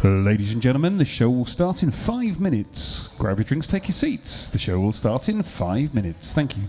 Ladies and gentlemen, the show will start in 5 minutes. Grab your drinks, take your seats. The show will start in 5 minutes. Thank you.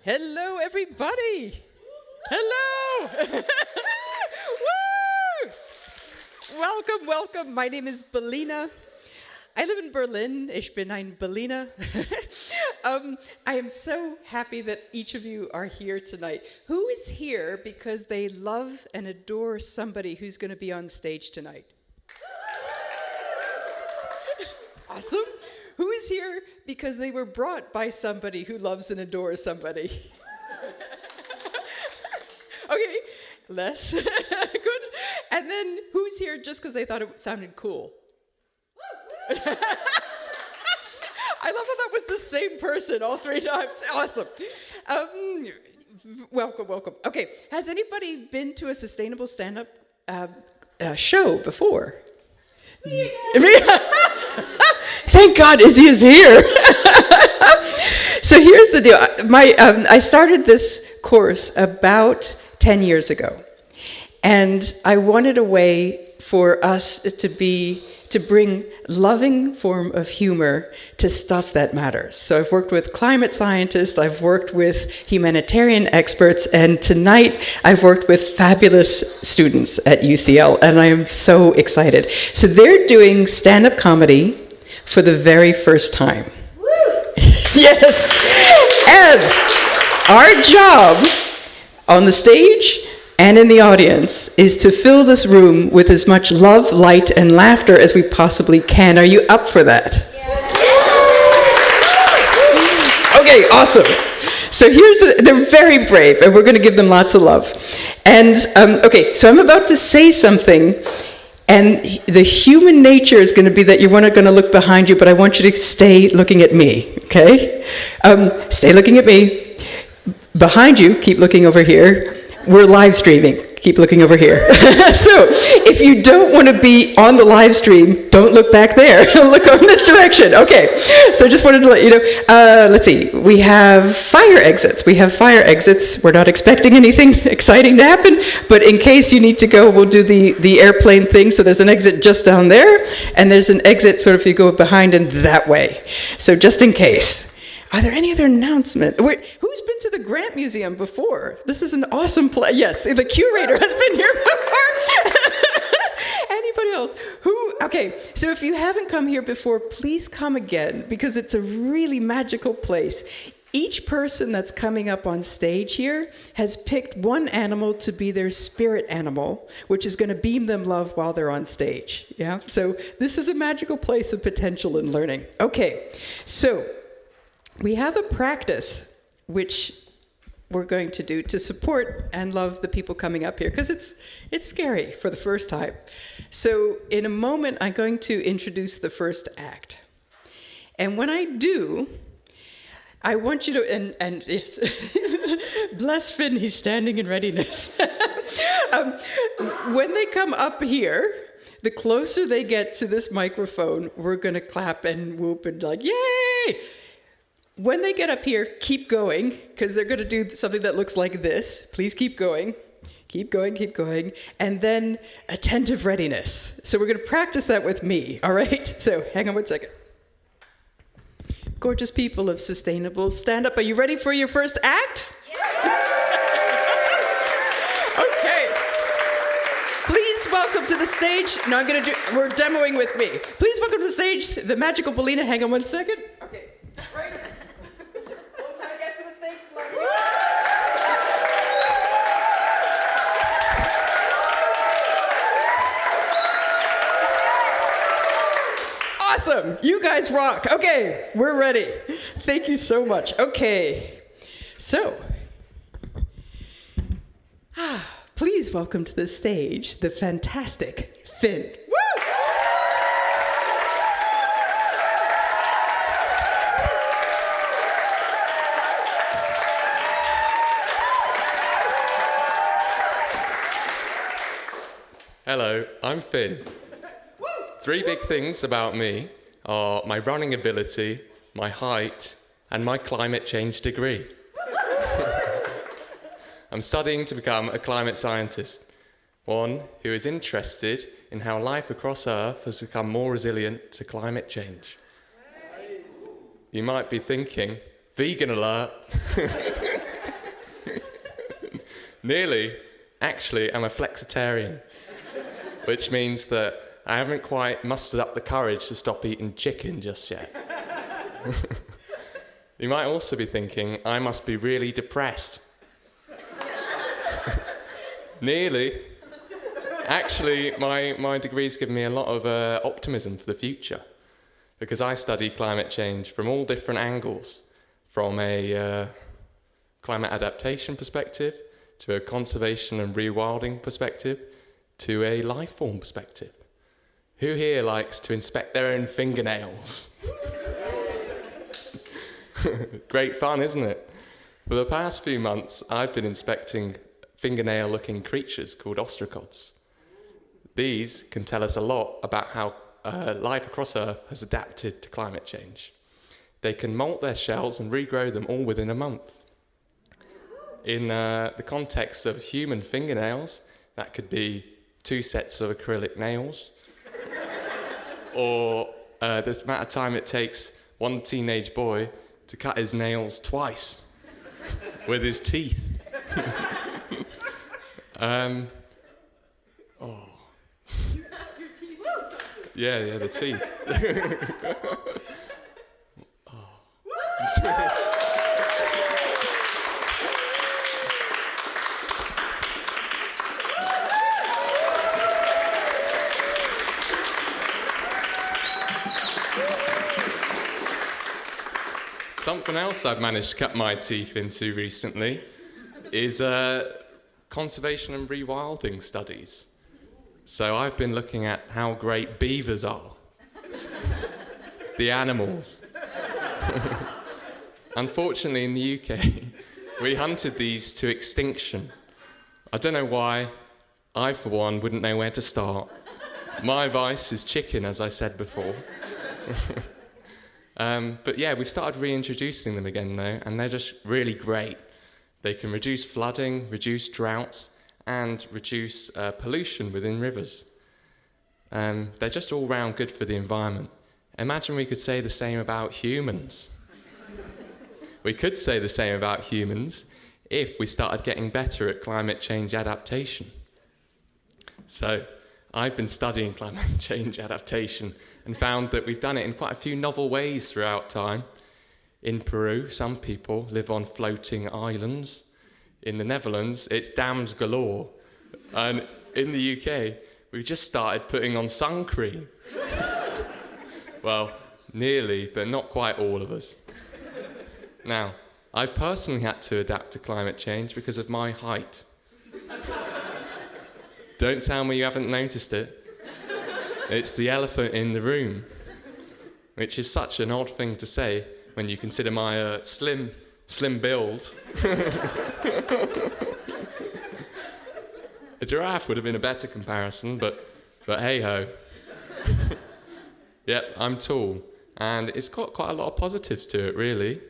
Hello, everybody. Hello. Woo! Welcome, welcome. My name is Belina. I live in Berlin. Ich bin ein Berliner. I am so happy that each of you are here tonight. Who is here because they love and adore somebody who's going to be on stage tonight? Awesome. Who is here because they were brought by somebody who loves and adores somebody? Okay, less. Good. And then who's here just because they thought it sounded cool? I love how that was the same person all three times. Awesome. Welcome, welcome. Okay, has anybody been to a sustainable stand-up show before? Me. Thank God Izzy is here. So here's the deal. I started this course about 10 years ago. And I wanted a way for us to bring loving form of humor to stuff that matters. So I've worked with climate scientists, I've worked with humanitarian experts, and tonight I've worked with fabulous students at UCL, and I am so excited. So they're doing stand-up comedy for the very first time. Woo! Yes! And our job on the stage and in the audience is to fill this room with as much love, light, and laughter as we possibly can. Are you up for that? Yeah. Okay, awesome. So they're very brave, and we're going to give them lots of love. And, okay, so I'm about to say something, and the human nature is going to be that you're not going to look behind you, but I want you to stay looking at me, okay? Stay looking at me. Behind you, keep looking over here. We're live streaming. Keep looking over here. So if you don't want to be on the live stream, don't look back there. Look on this direction. Okay. So I just wanted to let you know. Let's see. We have fire exits. We're not expecting anything exciting to happen, but in case you need to go, we'll do the airplane thing. So there's an exit just down there, and there's an exit sort of if you go behind and that way. So just in case. Are there any other announcements? Who's been to the Grant Museum before? This is an awesome place. Yes, the curator has been here before. Anybody else? Okay, so if you haven't come here before, please come again, because it's a really magical place. Each person that's coming up on stage here has picked one animal to be their spirit animal, which is going to beam them love while they're on stage. Yeah. So this is a magical place of potential and learning. Okay, so we have a practice which we're going to do to support and love the people coming up here, because it's scary for the first time. So in a moment, I'm going to introduce the first act. And when I do, I want you to, and yes, bless Finn, he's standing in readiness. When they come up here, the closer they get to this microphone, we're going to clap and whoop and like, yay! When they get up here, keep going, because they're going to do something that looks like this. Please keep going. Keep going, keep going. And then attentive readiness. So we're going to practice that with me, all right? So hang on one second. Gorgeous people of sustainable stand-up. Are you ready for your first act? Yeah. Okay. Please welcome to the stage. No, we're demoing with me. Please welcome to the stage the magical Belina. Hang on one second. Okay. Right. Awesome. You guys rock. Okay, we're ready. Thank you so much. Okay. So, please welcome to the stage the fantastic Finn. Woo! Hello, I'm Finn. Three big things about me are my running ability, my height, and my climate change degree. I'm studying to become a climate scientist, one who is interested in how life across Earth has become more resilient to climate change. Nice. You might be thinking, vegan alert. Nearly. Actually, I'm a flexitarian, which means that I haven't quite mustered up the courage to stop eating chicken just yet. You might also be thinking, I must be really depressed. Nearly. Actually, my degree's given me a lot of optimism for the future, because I study climate change from all different angles, from a climate adaptation perspective, to a conservation and rewilding perspective, to a life form perspective. Who here likes to inspect their own fingernails? Great fun, isn't it? For the past few months, I've been inspecting fingernail-looking creatures called ostracods. These can tell us a lot about how life across Earth has adapted to climate change. They can molt their shells and regrow them all within a month. In the context of human fingernails, that could be 2 sets of acrylic nails, or the amount of time it takes one teenage boy to cut his nails twice with his teeth. Yeah, the teeth. Something else I've managed to cut my teeth into recently is conservation and rewilding studies. So I've been looking at how great beavers are. The animals. Unfortunately, in the UK, we hunted these to extinction. I don't know why. I, for one, wouldn't know where to start. My advice is chicken, as I said before. But yeah, we've started reintroducing them again, though, and they're just really great. They can reduce flooding, reduce droughts, and reduce pollution within rivers. They're just all round good for the environment. Imagine we could say the same about humans. We could say the same about humans if we started getting better at climate change adaptation. So, I've been studying climate change adaptation and found that we've done it in quite a few novel ways throughout time. In Peru, some people live on floating islands. In the Netherlands, it's dams galore. And in the UK, we've just started putting on sun cream. Well, nearly, but not quite all of us. Now, I've personally had to adapt to climate change because of my height. Don't tell me you haven't noticed it. It's the elephant in the room, which is such an odd thing to say when you consider my slim build. A giraffe would have been a better comparison, but hey-ho. Yep, I'm tall, and it's got quite a lot of positives to it, really.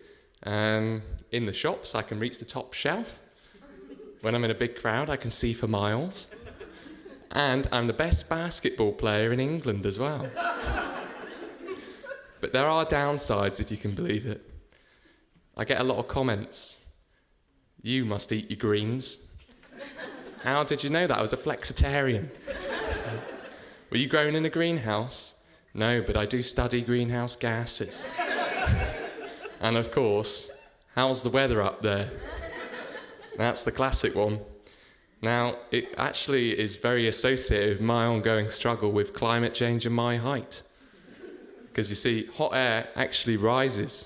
In the shops, I can reach the top shelf. When I'm in a big crowd, I can see for miles. And I'm the best basketball player in England as well. But there are downsides, if you can believe it. I get a lot of comments. You must eat your greens. How did you know that? I was a flexitarian. Were you grown in a greenhouse? No, but I do study greenhouse gases. And of course, how's the weather up there? That's the classic one. Now, it actually is very associated with my ongoing struggle with climate change and my height. Because you see, hot air actually rises,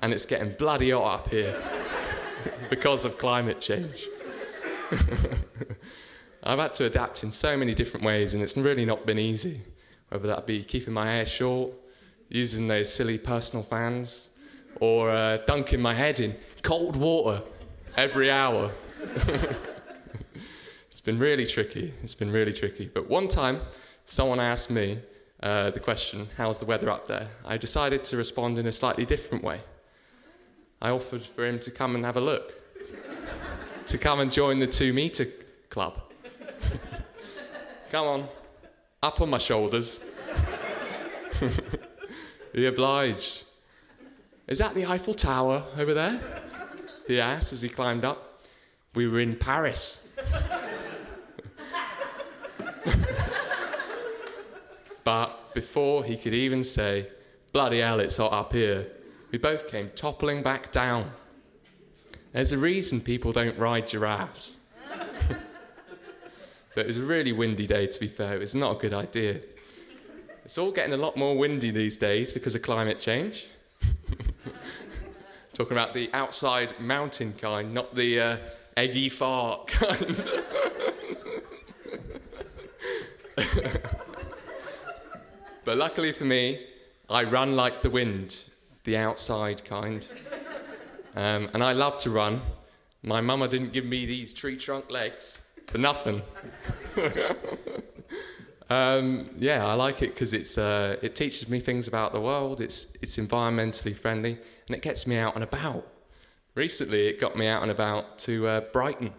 and it's getting bloody hot up here because of climate change. I've had to adapt in so many different ways, and it's really not been easy. Whether that be keeping my hair short, using those silly personal fans, or dunking my head in cold water every hour. It's been really tricky. But one time, someone asked me the question, how's the weather up there? I decided to respond in a slightly different way. I offered for him to come and have a look. To come and join the 2 meter club. Come on, up on my shoulders. He obliged. Is that the Eiffel Tower over there? He asked as he climbed up. We were in Paris. But before he could even say, bloody hell, it's hot up here, we both came toppling back down. There's a reason people don't ride giraffes. But it was a really windy day, to be fair. It was not a good idea. It's all getting a lot more windy these days because of climate change. Talking about the outside mountain kind, not the eggy fart kind. But luckily for me, I run like the wind, the outside kind. And I love to run. My mama didn't give me these tree trunk legs for nothing. Yeah, I like it because it teaches me things about the world, it's environmentally friendly, and it gets me out and about. Recently, it got me out and about to Brighton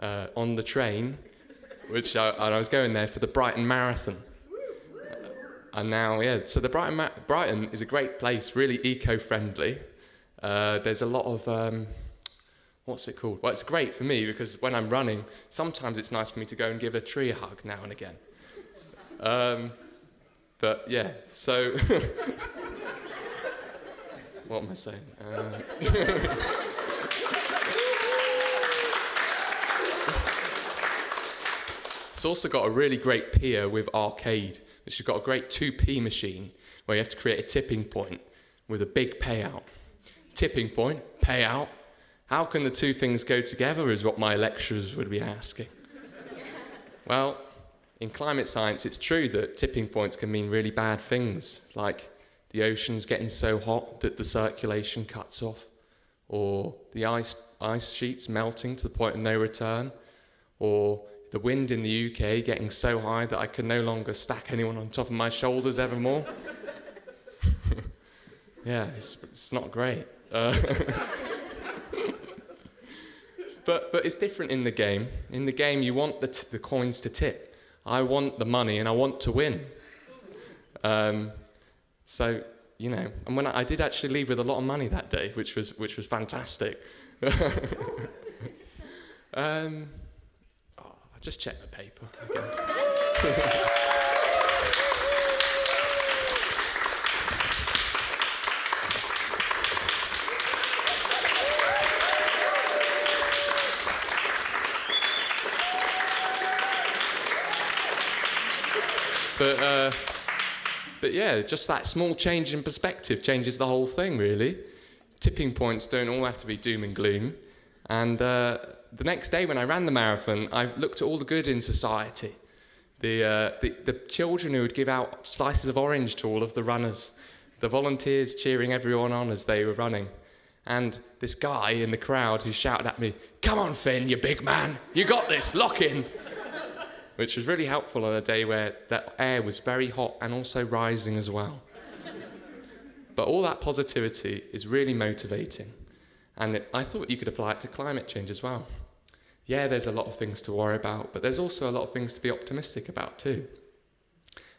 on the train, and I was going there for the Brighton Marathon. And now, yeah, so the Brighton is a great place, really eco-friendly. There's a lot of, what's it called? Well, it's great for me because when I'm running, sometimes it's nice for me to go and give a tree a hug now and again. But yeah, so what am I saying? It's also got a really great pier with arcade, which has got a great 2p machine where you have to create a tipping point with a big payout. Tipping point, payout. How can the two things go together is what my lecturers would be asking. Well, in climate science, it's true that tipping points can mean really bad things, like the oceans getting so hot that the circulation cuts off, or the ice sheets melting to the point of no return, or the wind in the UK getting so high that I can no longer stack anyone on top of my shoulders evermore. Yeah, it's not great. But it's different in the game. In the game, you want the coins to tip. I want the money and I want to win. So, you know, and when I did actually leave with a lot of money that day, which was fantastic. I just checked the paper again. But yeah, just that small change in perspective changes the whole thing, really. Tipping points don't all have to be doom and gloom. And the next day when I ran the marathon, I looked at all the good in society. The children who would give out slices of orange to all of the runners. The volunteers cheering everyone on as they were running. And this guy in the crowd who shouted at me, "Come on, Finn, you big man. You got this, lock in." Which was really helpful on a day where that air was very hot and also rising as well. But all that positivity is really motivating. And I thought you could apply it to climate change as well. Yeah, there's a lot of things to worry about, but there's also a lot of things to be optimistic about too.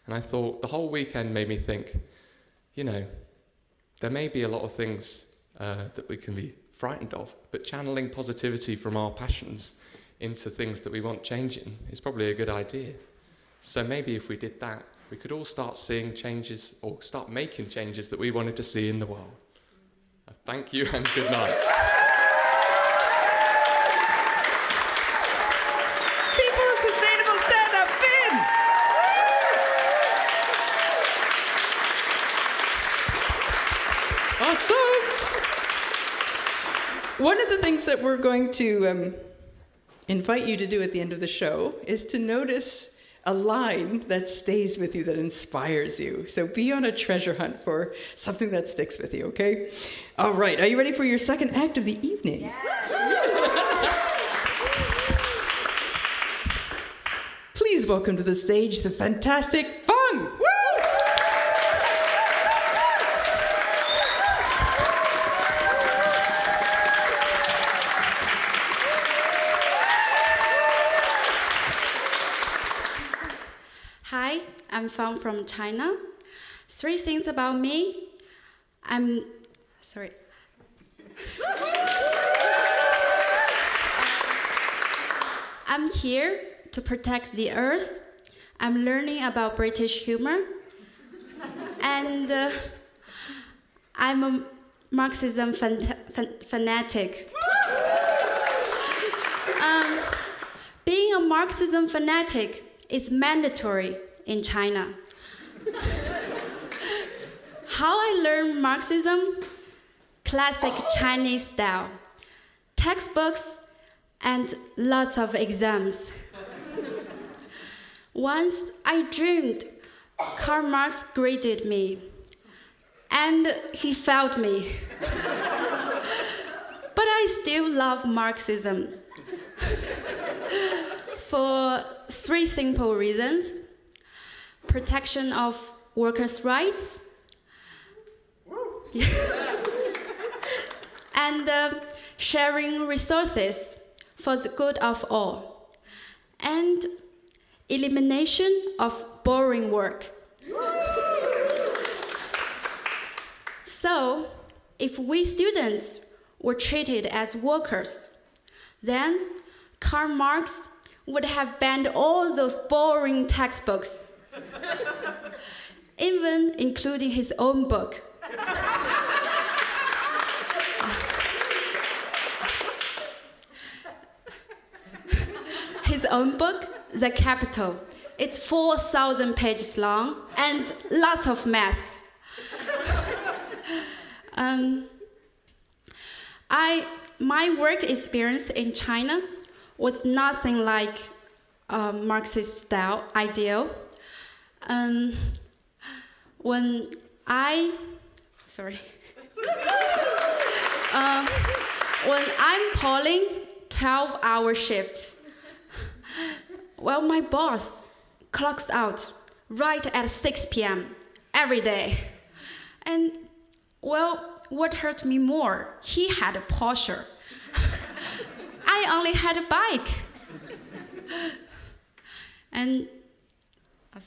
And I thought the whole weekend made me think, you know, there may be a lot of things that we can be frightened of, but channeling positivity from our passions into things that we want changing is probably a good idea. So maybe if we did that, we could all start seeing changes or start making changes that we wanted to see in the world. Thank you and good night. People of Sustainable Stand Up, Finn! Awesome! One of the things that we're going to invite you to do at the end of the show is to notice a line that stays with you, that inspires you. So be on a treasure hunt for something that sticks with you, okay? All right, are you ready for your second act of the evening? Yeah. Please welcome to the stage the fantastic Fung! Woo! Hi, I'm Fang from China. 3 things about me. I'm sorry. I'm here to protect the earth. I'm learning about British humor. And I'm a Marxism fanatic. Being a Marxism fanatic is mandatory in China. How I learned Marxism? Classic Chinese style. Textbooks and lots of exams. Once I dreamed Karl Marx graded me, and he failed me. But I still love Marxism for 3 simple reasons: protection of workers' rights, and sharing resources for the good of all, and elimination of boring work. So, if we students were treated as workers, then Karl Marx would have banned all those boring textbooks, even including his own book. His own book, The Capital. It's 4,000 pages long and lots of math. My work experience in China was nothing like Marxist style ideal. When I'm pulling 12-hour shifts, well, my boss clocks out right at 6 p.m. every day. And, well, what hurt me more? He had a Porsche. I only had a bike. And, and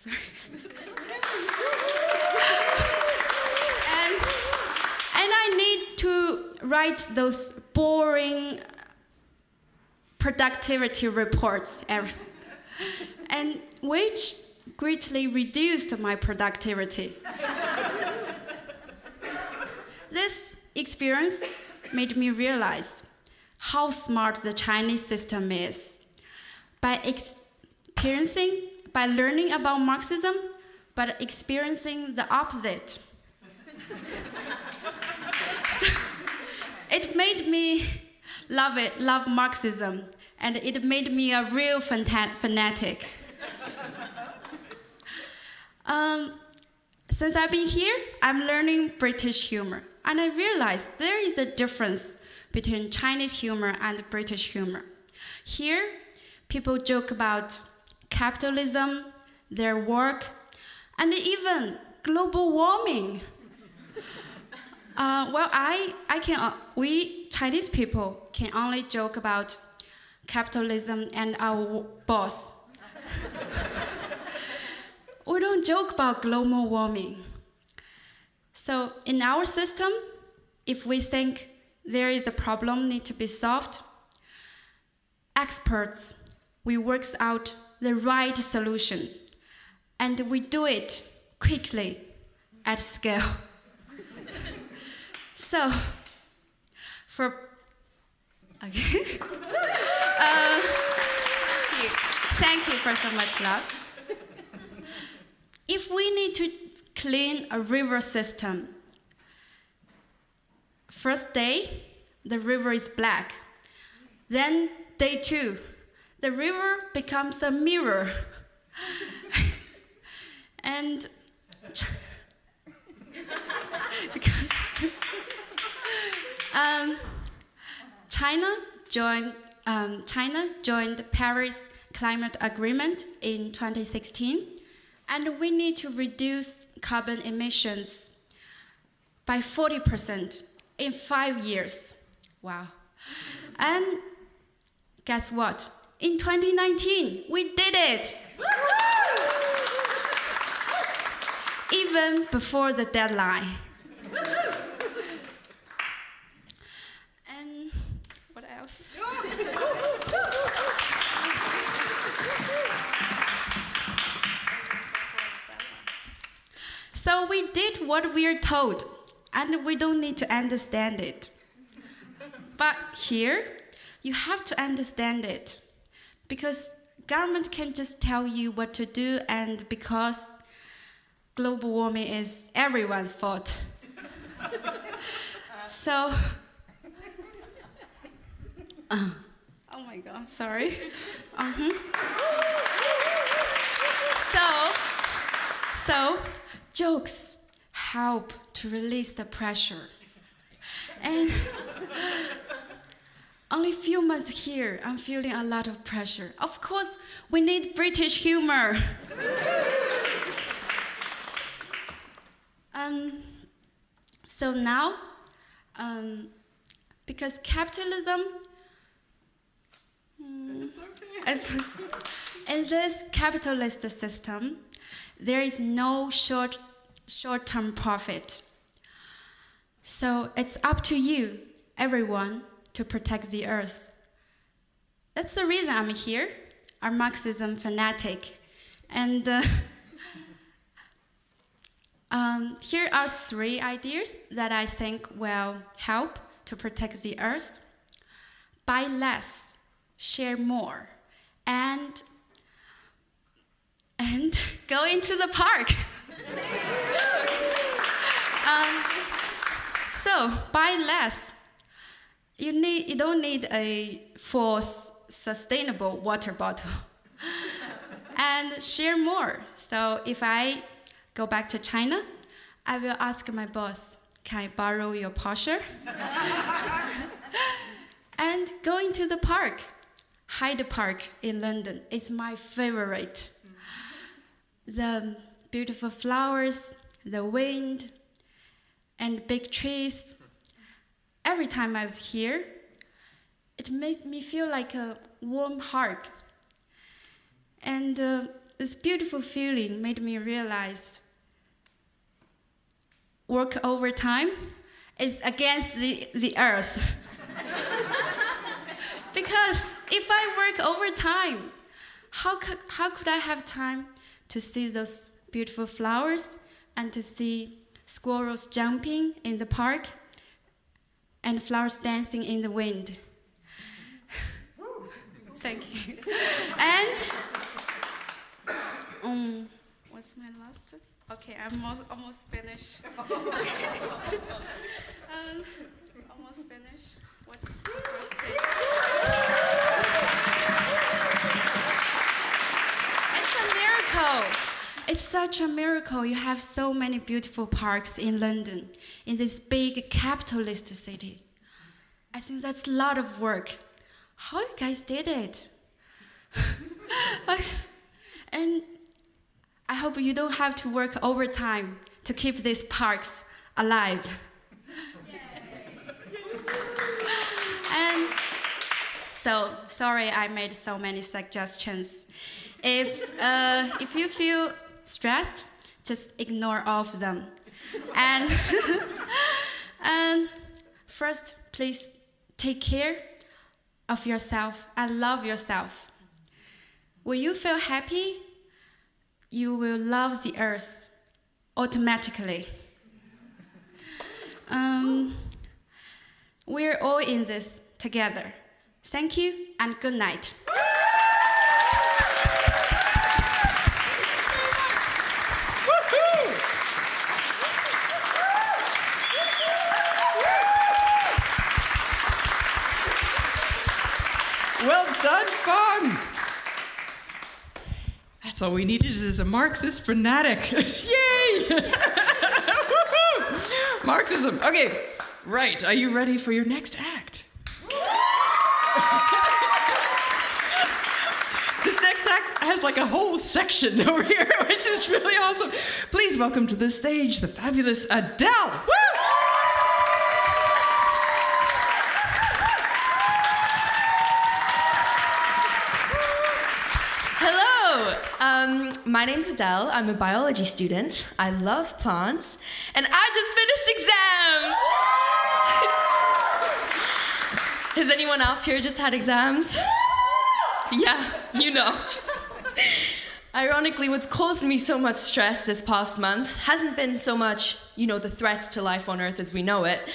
I need to write those boring productivity reports and which greatly reduced my productivity. This experience made me realize how smart the Chinese system is. By learning about Marxism, but experiencing the opposite. So, it made me love Marxism, and it made me a real fanatic. Since I've been here, I'm learning British humor, and I realized there is a difference between Chinese humor and British humor. Here, people joke about capitalism, their work, and even global warming. We Chinese people can only joke about capitalism and our boss. We don't joke about global warming. So in our system, if we think there is a problem need to be solved, experts, we work out the right solution, and we do it quickly at scale. So, thank you for so much love. If we need to clean a river system, first day, the river is black. Then day 2, the river becomes a mirror. And because China joined the Paris Climate Agreement in 2016, and we need to reduce carbon emissions by 40% in 5 years. Wow. And guess what? In 2019, we did it! Even before the deadline. And what else? So we did what we are told, and we don't need to understand it. But here, you have to understand it, because government can just tell you what to do, and because global warming is everyone's fault. So, oh my God, sorry. So jokes help to release the pressure. And only few months here, I'm feeling a lot of pressure. Of course, we need British humor. So now, because capitalism, in this capitalist system, there is no short-term profit. So it's up to you, everyone, to protect the earth. That's the reason I'm here, a Marxism fanatic. And here are 3 ideas that I think will help to protect the earth. Buy less, share more, and go into the park. So buy less. You don't need a full sustainable water bottle. And share more. So if I go back to China, I will ask my boss, can I borrow your Porsche? And go into the park. Hyde Park in London is my favorite. The beautiful flowers, the wind, and big trees. Every time I was here, it made me feel like a warm hug. And this beautiful feeling made me realize work overtime is against the earth. Because if I work overtime, how could I have time to see those beautiful flowers and to see squirrels jumping in the park and flowers dancing in the wind? Thank you. And what's my last? Okay, I'm almost finished. Almost finished. What's the first page? It's a miracle. It's such a miracle. You have so many beautiful parks in London, in this big capitalist city. I think that's a lot of work. How you guys did it? And I hope you don't have to work overtime to keep these parks alive. And so, sorry I made so many suggestions. If you feel stressed, just ignore all of them. And, and first, please take care of yourself and love yourself. When you feel happy, you will love the earth automatically. We're all in this together. Thank you and good night. Well done, Fong! That's all we needed is a Marxist fanatic. Yay! Marxism. Okay, right. Are you ready for your next act? This next act has like a whole section over here, which is really awesome. Please welcome to the stage the fabulous Adele. Woo! My name's Adele. I'm a biology student. I love plants, and I just finished exams. Has anyone else here just had exams? Yeah, you know. Ironically, what's caused me so much stress this past month hasn't been so much, the threats to life on Earth as we know it,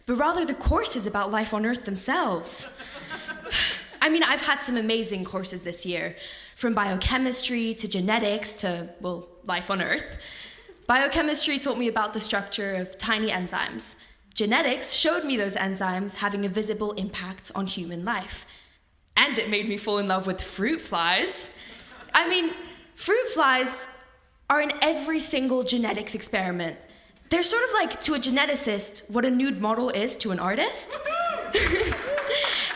but rather the courses about life on Earth themselves. I mean, I've had some amazing courses this year, from biochemistry to genetics to, life on Earth. Biochemistry taught me about the structure of tiny enzymes. Genetics showed me those enzymes having a visible impact on human life. And it made me fall in love with fruit flies. I mean, fruit flies are in every single genetics experiment. They're sort of like, to a geneticist, what a nude model is to an artist.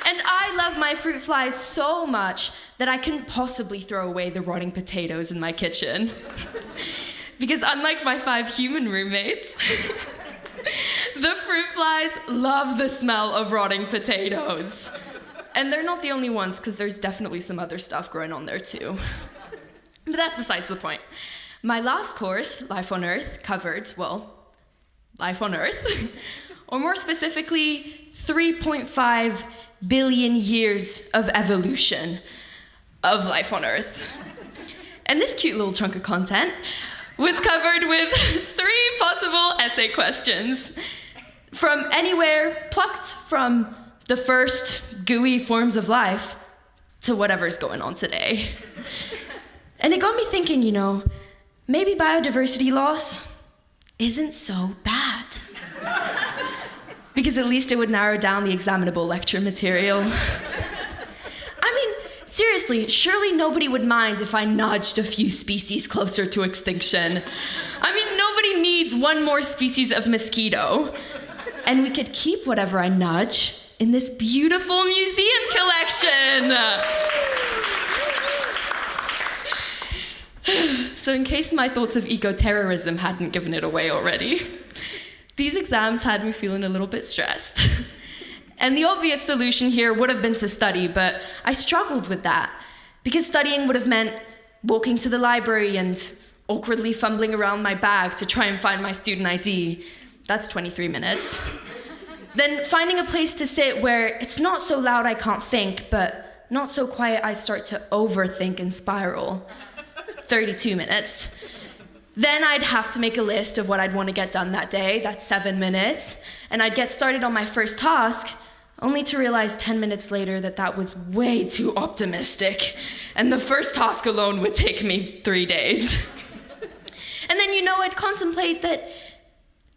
And I love my fruit flies so much that I couldn't possibly throw away the rotting potatoes in my kitchen. Because unlike my 5 human roommates, the fruit flies love the smell of rotting potatoes. And they're not the only ones, because there's definitely some other stuff growing on there too. But that's besides the point. My last course, Life on Earth, covered, life on Earth, or more specifically, 3.5 billion years of evolution of life on Earth. And this cute little chunk of content was covered with 3 possible essay questions from anywhere plucked from the first gooey forms of life to whatever's going on today. And it got me thinking, maybe biodiversity loss isn't so bad. Because at least it would narrow down the examinable lecture material. I mean, seriously, surely nobody would mind if I nudged a few species closer to extinction. I mean, nobody needs one more species of mosquito. And we could keep whatever I nudge in this beautiful museum collection. So in case my thoughts of eco-terrorism hadn't given it away already, these exams had me feeling a little bit stressed. And the obvious solution here would have been to study, but I struggled with that, because studying would have meant walking to the library and awkwardly fumbling around my bag to try and find my student ID. That's 23 minutes. Then finding a place to sit where it's not so loud I can't think, but not so quiet I start to overthink and spiral. 32 minutes. Then I'd have to make a list of what I'd want to get done that day. That's 7 minutes. And I'd get started on my first task, only to realize 10 minutes later that was way too optimistic. And the first task alone would take me 3 days. And then, I'd contemplate that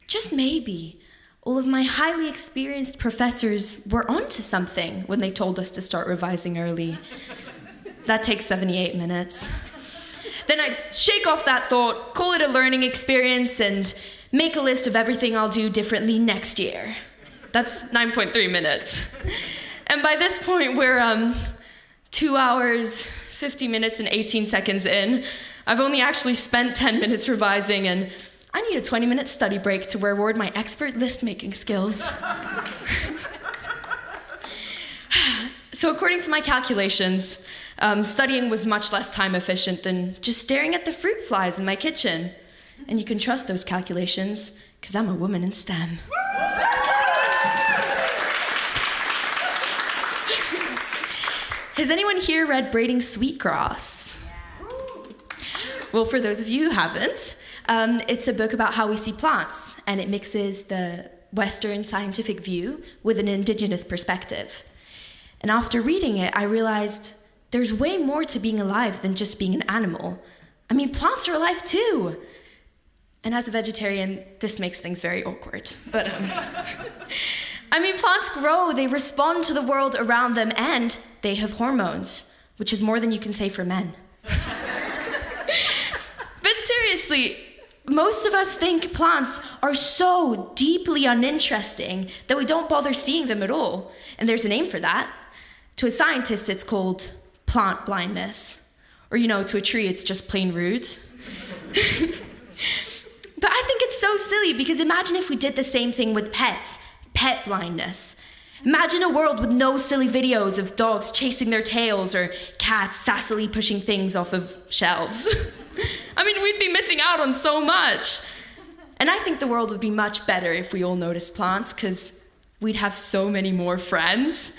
just maybe all of my highly experienced professors were onto something when they told us to start revising early. That takes 78 minutes. Then I'd shake off that thought, call it a learning experience, and make a list of everything I'll do differently next year. That's 9.3 minutes. And by this point, we're 2 hours, 50 minutes, and 18 seconds in. I've only actually spent 10 minutes revising, and I need a 20-minute study break to reward my expert list-making skills. So according to my calculations, studying was much less time efficient than just staring at the fruit flies in my kitchen. And you can trust those calculations, because I'm a woman in STEM. Has anyone here read Braiding Sweetgrass? Well, for those of you who haven't, it's a book about how we see plants, and it mixes the Western scientific view with an indigenous perspective. And after reading it, I realized there's way more to being alive than just being an animal. I mean, plants are alive too. And as a vegetarian, this makes things very awkward. But, plants grow, they respond to the world around them, and they have hormones, which is more than you can say for men. But seriously, most of us think plants are so deeply uninteresting that we don't bother seeing them at all. And there's a name for that. To a scientist, it's called plant blindness. Or, to a tree, it's just plain rude. But I think it's so silly, because imagine if we did the same thing with pets, pet blindness. Imagine a world with no silly videos of dogs chasing their tails or cats sassily pushing things off of shelves. We'd be missing out on so much. And I think the world would be much better if we all noticed plants, because we'd have so many more friends.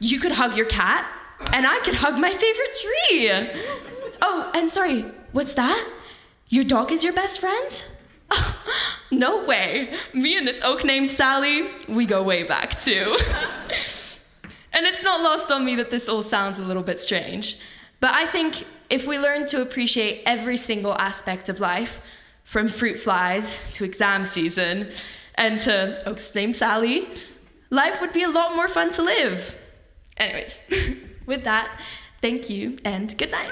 You could hug your cat, and I could hug my favorite tree. Oh, and sorry, what's that? Your dog is your best friend? No way. Me and this oak named Sally, we go way back too. And it's not lost on me that this all sounds a little bit strange. But I think if we learn to appreciate every single aspect of life, from fruit flies to exam season and to oaks named Sally, life would be a lot more fun to live. Anyways, with that, thank you and good night.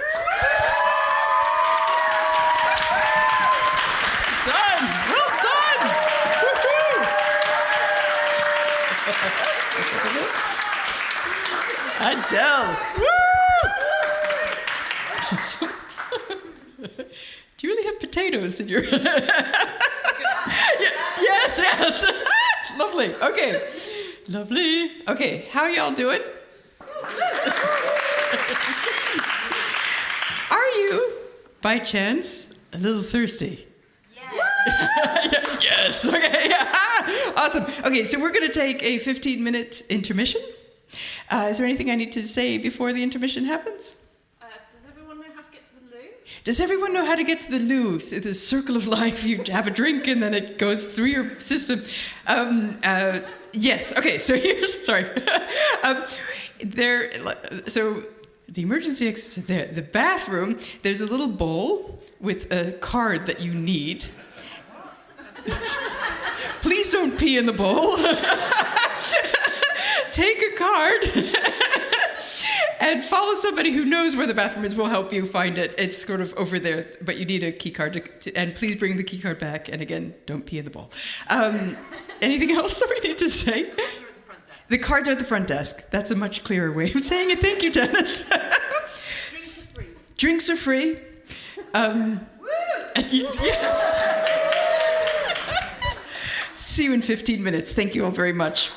Done! Well done! Woohoo! Adele! Woo! Awesome. Do you really have potatoes in your... Yes, yes! Lovely, okay. Lovely. Okay, how are y'all doing? Are you, by chance, a little thirsty? Yes. Okay. Awesome. Okay, so we're going to take a 15-minute intermission. Is there anything I need to say before the intermission happens? Does everyone know how to get to the loo? Does everyone know how to get to the loo? So the circle of life, you have a drink and then it goes through your system. Yes. Okay, so here's... Sorry. So the emergency exits are there. The bathroom, there's a little bowl with a card that you need. Please don't pee in the bowl. Take a card and follow somebody who knows where the bathroom is. We'll help you find it. It's sort of over there, but you need a key card and please bring the key card back. And again, don't pee in the bowl. Anything else that we need to say? The cards are at the front desk. That's a much clearer way of saying it. Thank you, Dennis. Drinks are free. Drinks are free. See you in 15 minutes. Thank you all very much.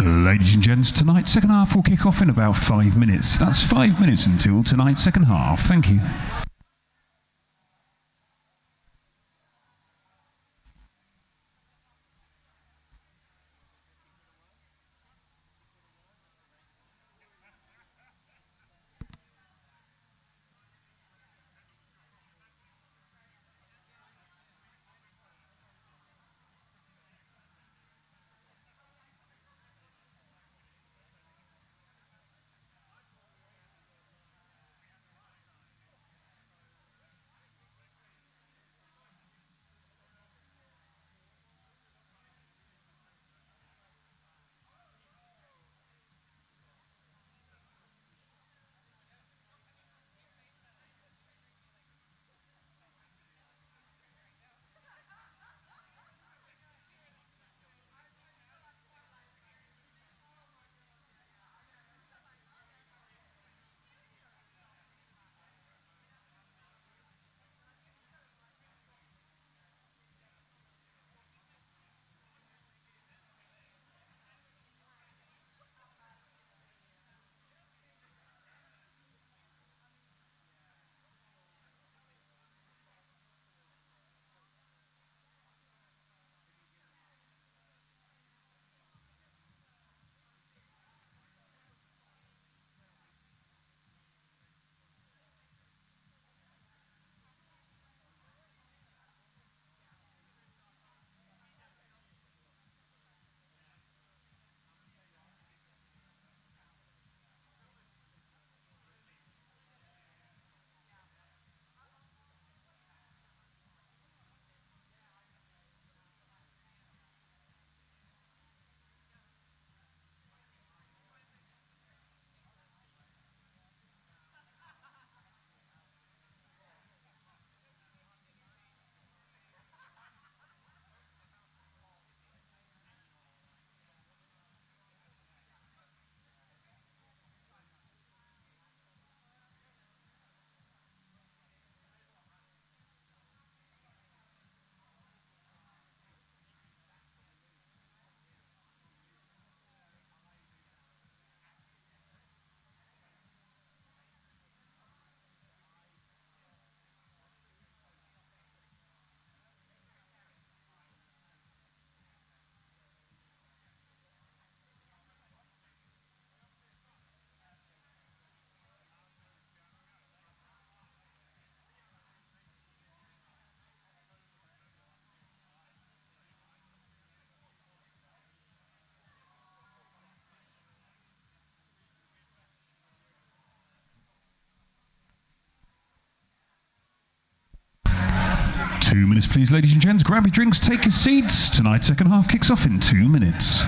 Ladies and gents, tonight's second half will kick off in about 5 minutes. That's 5 minutes until tonight's second half. Thank you. Two minutes, please, ladies and gents. Grab your drinks, take your seats. Tonight's second half kicks off in 2 minutes.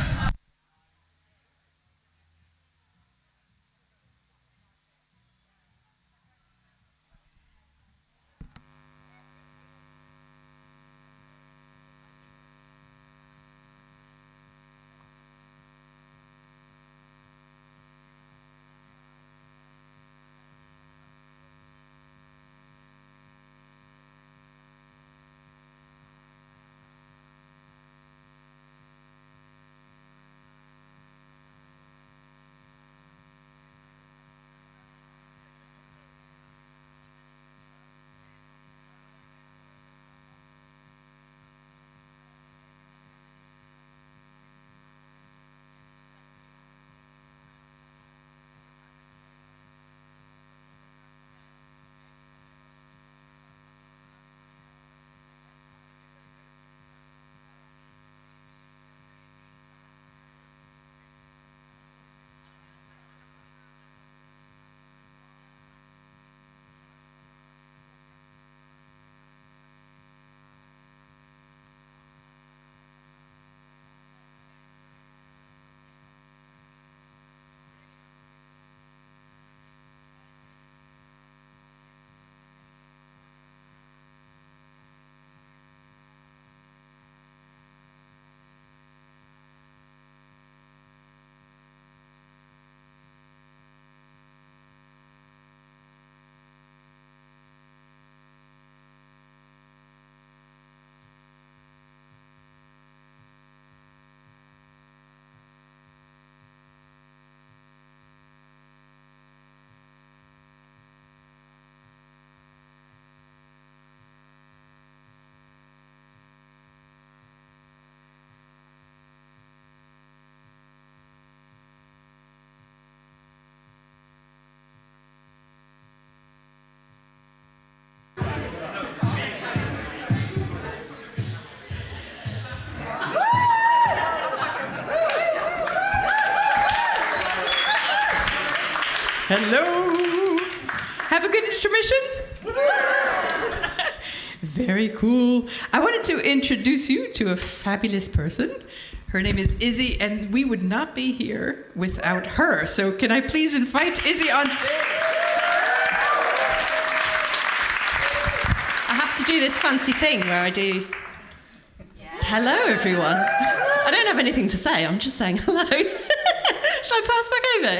Hello. Have a good intermission. Very cool. I wanted to introduce you to a fabulous person. Her name is Izzy, and we would not be here without her. So can I please invite Izzy on stage? I have to do this fancy thing where I do. Hello, everyone. I don't have anything to say. I'm just saying hello. Shall I pass back over?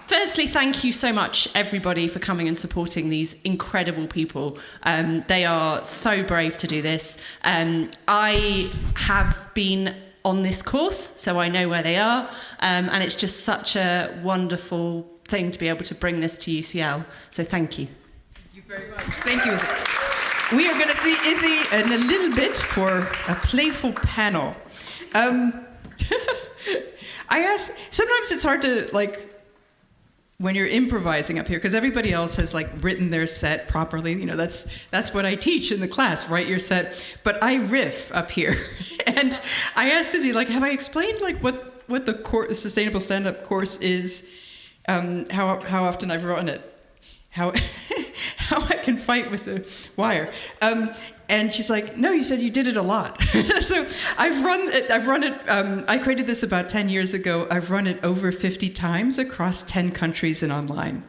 Firstly, thank you so much, everybody, for coming and supporting these incredible people. They are so brave to do this. I have been on this course, so I know where they are, and it's just such a wonderful thing to be able to bring this to UCL. So thank you. Thank you very much. Thank you, Izzy. We are going to see Izzy in a little bit for a playful panel. I asked, sometimes it's hard to, when you're improvising up here, because everybody else has written their set properly. You know, that's what I teach in the class, write your set. But I riff up here. And I asked Izzy, have I explained what the sustainable stand-up course is, how often I've run it, how I can fight with the wire. And she's like, no, you said you did it a lot. So I've run it, I created this about 10 years ago. I've run it over 50 times across 10 countries and online.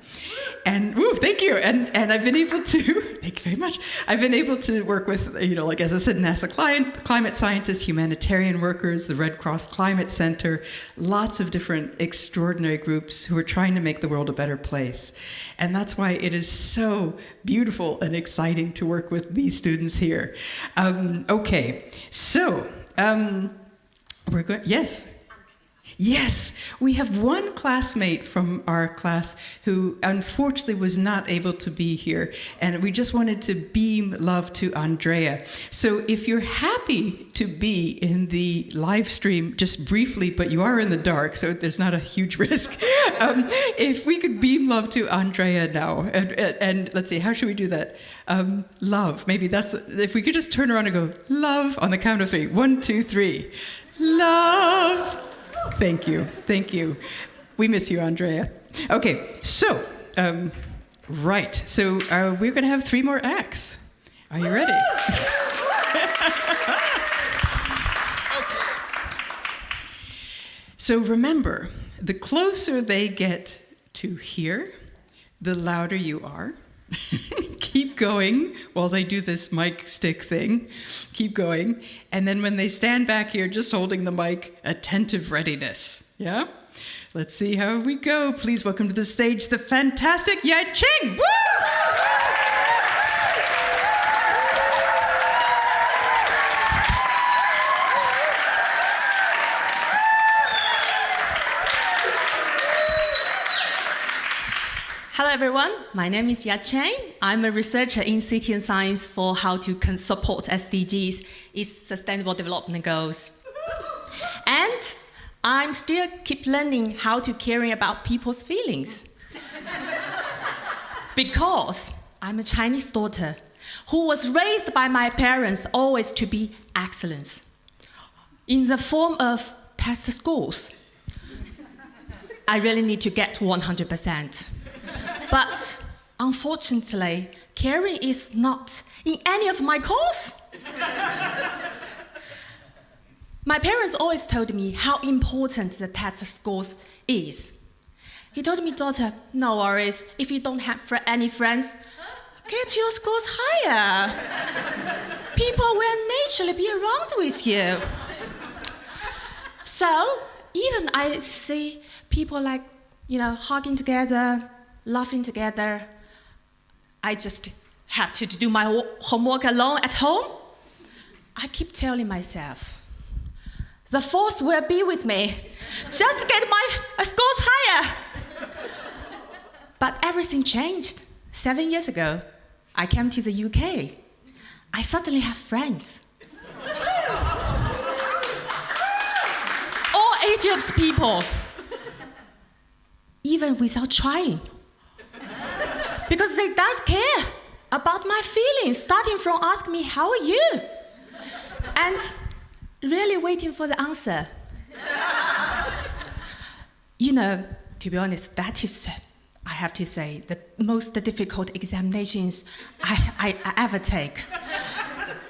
And, thank you. And I've been able to, thank you very much. I've been able to work with, as I said, NASA climate scientists, humanitarian workers, the Red Cross Climate Center, lots of different extraordinary groups who are trying to make the world a better place. And that's why it is so beautiful and exciting to work with these students here. Okay, so we're good. Yes. Yes, we have one classmate from our class who unfortunately was not able to be here, and we just wanted to beam love to Andrea. So if you're happy to be in the live stream just briefly, but you are in the dark, so there's not a huge risk, if we could beam love to Andrea now, and let's see, how should we do that? Love, maybe that's, if we could just turn around and go, love, on the count of 3. 1, 2, 3. Love. Thank you. Thank you. We miss you, Andrea. Okay, so, right. So we're going to have 3 more acts. Are you ready? Okay. So remember, the closer they get to here, the louder you are. Keep going while they do this mic stick thing. Keep going. And then when they stand back here, just holding the mic, attentive readiness. Yeah? Let's see how we go. Please welcome to the stage the fantastic Yai Ching. Woo! Hello everyone, my name is Ya Cheng. I'm a researcher in City and Science for how to support SDGs, its Sustainable Development Goals. And I'm still keep learning how to care about people's feelings. Because I'm a Chinese daughter who was raised by my parents always to be excellence in the form of test scores. I really need to get 100%. But unfortunately, caring is not in any of my course. My parents always told me how important the test scores is. He told me, daughter, no worries, if you don't have any friends, get your scores higher. People will naturally be around with you. So even I see people hugging together, laughing together. I just have to do my homework alone at home. I keep telling myself, the force will be with me. Just get my scores higher. But everything changed. 7 years ago, I came to the UK. I suddenly have friends. All ages of people, even without trying. Because they does care about my feelings, starting from asking me, how are you? And really waiting for the answer. To be honest, that is I have to say, the most difficult examinations I ever take.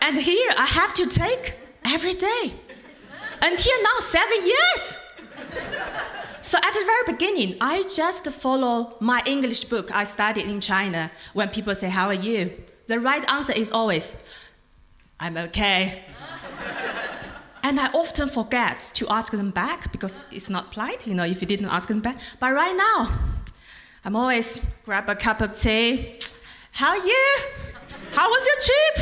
And here I have to take every day. Until now, 7 years. So at the very beginning, I just follow my English book I studied in China. When people say, how are you? The right answer is always, I'm okay. And I often forget to ask them back because it's not polite, if you didn't ask them back. But right now, I'm always grab a cup of tea. How are you? How was your trip?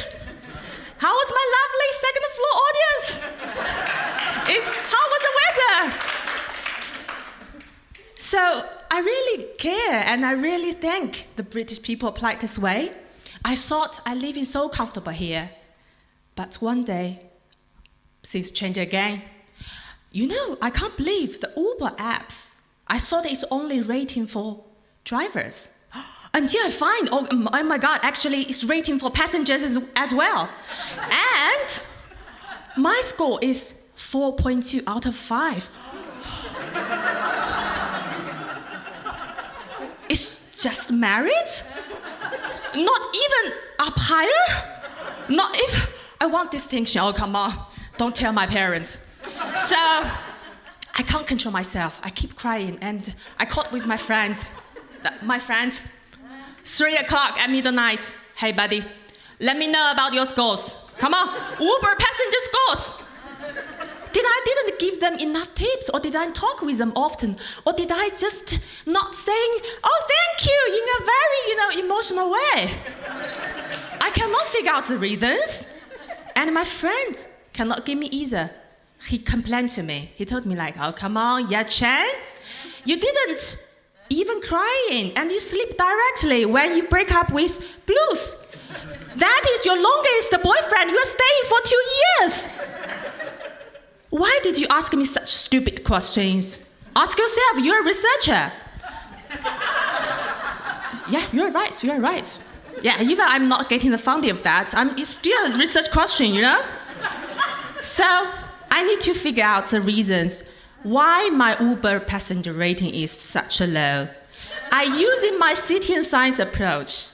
How was my lovely second floor audience? How was the weather? So I really care and I really thank the British people applied this way. I thought I live in so comfortable here. But one day, things change again. I can't believe the Uber apps. I thought it's only rating for drivers. Until I find, oh my God, actually it's rating for passengers as well. And my score is 4.2 out of 5. It's just merit? Not even up higher? Not if I want distinction. Oh, come on. Don't tell my parents. So I can't control myself. I keep crying and I caught with my friends. 3 o'clock at midnight. Hey, buddy, let me know about your scores. Come on, Uber passenger scores. Didn't give them enough tips, or did I talk with them often, or did I just not saying, oh, thank you, in a very, emotional way? I cannot figure out the reasons, and my friend cannot give me either. He complained to me. He told me oh, come on, Ya Chen, you didn't even crying, and you sleep directly when you break up with Blues. That is your longest boyfriend. You are staying for 2 years. Why did you ask me such stupid questions? Ask yourself, you're a researcher. Yeah, you're right. Yeah, even I'm not getting the funding of that. It's still a research question, So I need to figure out the reasons why my Uber passenger rating is such a low. I use in my city and science approach,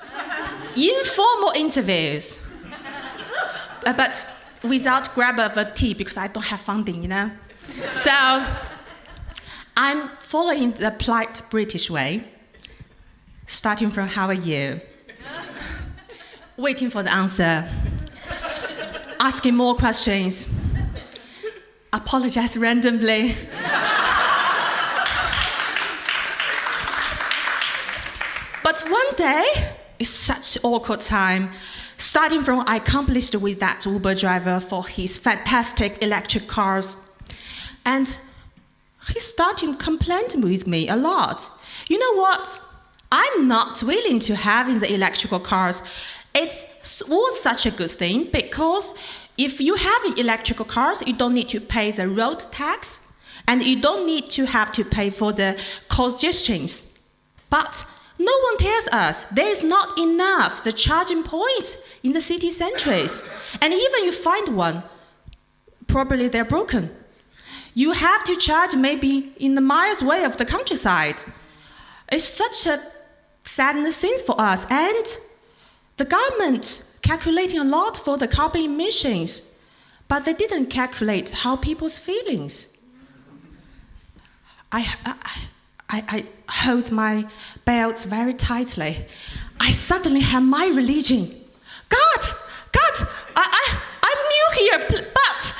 informal interviews, but without grab of a tea because I don't have funding, So I'm following the polite British way, starting from how are you, waiting for the answer, asking more questions, apologize randomly. But one day, it's such an awkward time. Starting from I accomplished with that Uber driver for his fantastic electric cars. And he started complaining with me a lot. You know what? I'm not willing to have in the electrical cars. It was such a good thing because if you have electrical cars, you don't need to pay the road tax and you don't need to have to pay for the congestions. But no one tells us there is not enough the charging points in the city centers. And even you find one, probably they're broken. You have to charge maybe in the miles away of the countryside. It's such a sadness thing for us. And the government calculating a lot for the carbon emissions, but they didn't calculate how people's feelings. I hold my belt very tightly. I suddenly have my religion. God, I'm new here, but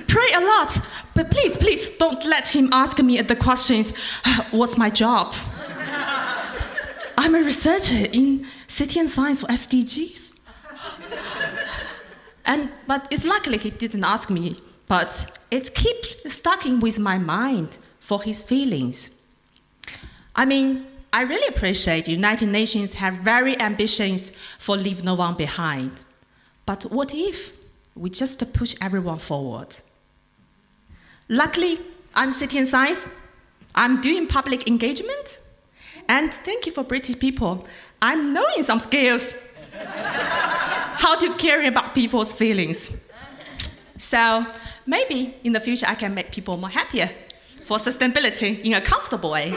pray a lot. But please don't let him ask me the questions. What's my job? I'm a researcher in city and science for SDGs. But it's luckily he didn't ask me, but it keeps stuck with my mind for his feelings. I really appreciate United Nations have very ambitions for leave no one behind. But what if we just push everyone forward? Luckily, I'm city and science. I'm doing public engagement. And thank you for British people. I'm knowing some skills. How to care about people's feelings. So maybe in the future I can make people more happier for sustainability in a comfortable way.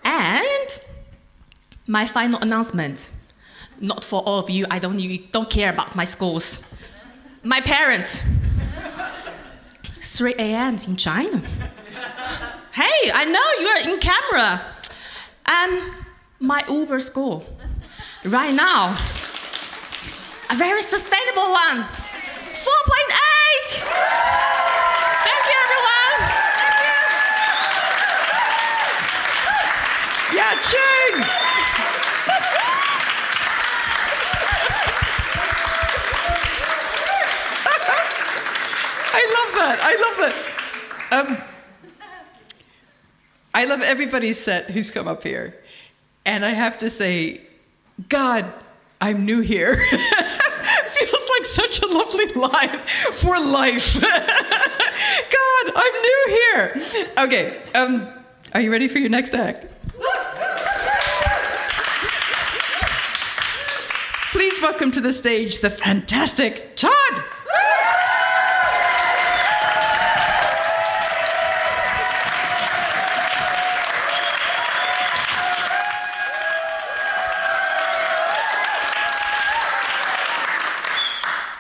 And My final announcement. Not for all of you, you don't care about my scores. My parents. 3 a.m. in China. Hey, I know you're in camera. My Uber score. Right now. A very sustainable one. 4.8! Thank you, everyone! Yeah, Ching! I love that. I love everybody's set who's come up here. And I have to say, God, I'm new here. Feels like such a lovely line for life. God, I'm new here. Okay, are you ready for your next act? Please welcome to the stage the fantastic Todd.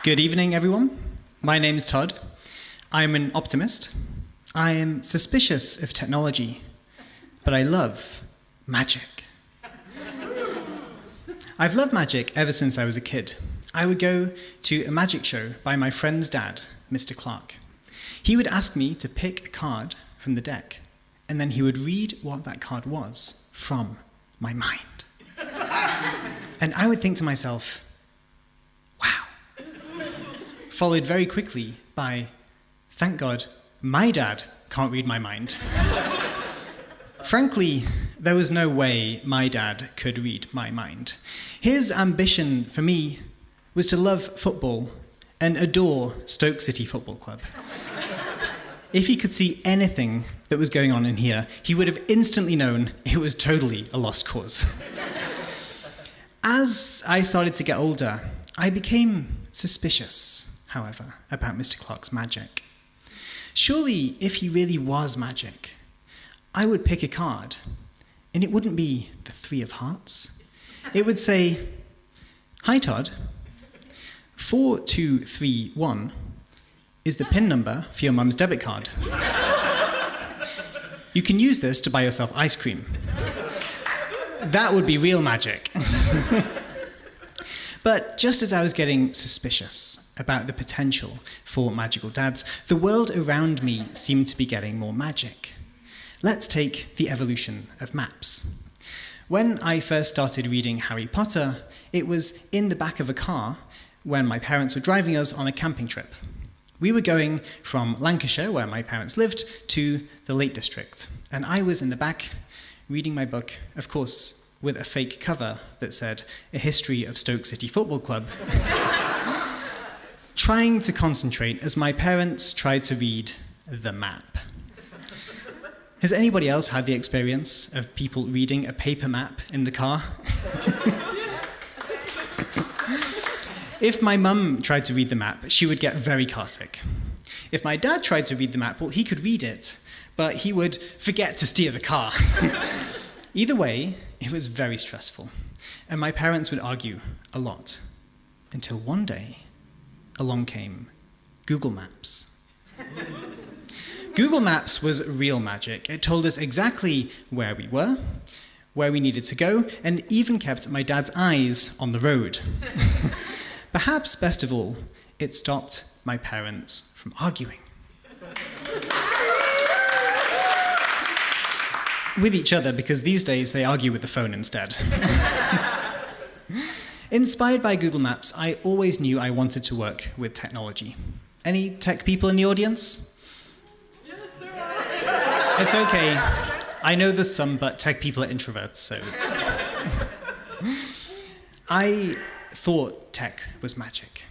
Good evening, everyone. My name's Todd. I'm an optimist. I am suspicious of technology, but I love magic. I've loved magic ever since I was a kid. I would go to a magic show by my friend's dad, Mr. Clark. He would ask me to pick a card from the deck, and then he would read what that card was from my mind. And I would think to myself, followed very quickly by, thank God, my dad can't read my mind. Frankly, there was no way my dad could read my mind. His ambition for me was to love football and adore Stoke City Football Club. If he could see anything that was going on in here, he would have instantly known it was totally a lost cause. As I started to get older, I became suspicious, however, about Mr. Clark's magic. Surely, if he really was magic, I would pick a card, and it wouldn't be the 3 of hearts. It would say, "Hi, Todd. 4231 is the PIN number for your mum's debit card. You can use this to buy yourself ice cream." That would be real magic. But just as I was getting suspicious about the potential for magical dads, the world around me seemed to be getting more magic. Let's take the evolution of maps. When I first started reading Harry Potter, it was in the back of a car when my parents were driving us on a camping trip. We were going from Lancashire, where my parents lived, to the Lake District, and I was in the back reading my book, of course, with a fake cover that said, "A History of Stoke City Football Club," trying to concentrate as my parents tried to read the map. Has anybody else had the experience of people reading a paper map in the car? If my mum tried to read the map, she would get very carsick. If my dad tried to read the map, well, he could read it, but he would forget to steer the car. Either way, it was very stressful, and my parents would argue a lot, until one day, along came Google Maps. Google Maps was real magic. It told us exactly where we were, where we needed to go, and even kept my dad's eyes on the road. Perhaps best of all, it stopped my parents from arguing. With each other, because these days they argue with the phone instead. Inspired by Google Maps, I always knew I wanted to work with technology. Any tech people in the audience? Yes, there are. It's okay. I know there's some, but tech people are introverts, so. I thought tech was magic.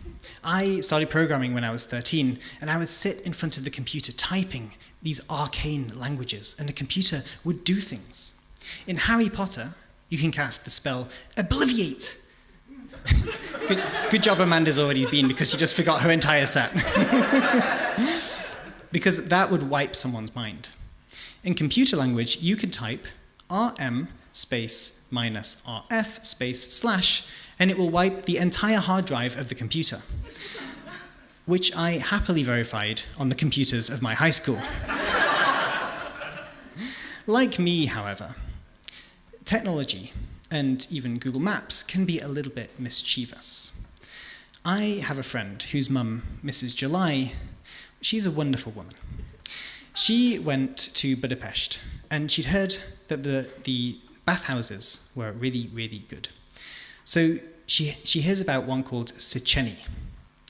I started programming when I was 13, and I would sit in front of the computer typing these arcane languages, and the computer would do things. In Harry Potter, you can cast the spell Obliviate. Good job Amanda's already been, because she just forgot her entire set. Because that would wipe someone's mind. In computer language, you could type RM space minus rf space slash, and it will wipe the entire hard drive of the computer, which I happily verified on the computers of my high school. Like me, however, technology, and even Google Maps, can be a little bit mischievous. I have a friend whose mum, Mrs. July, she's a wonderful woman. She went to Budapest, and she'd heard that the bathhouses were really, really good. So she hears about one called Széchenyi,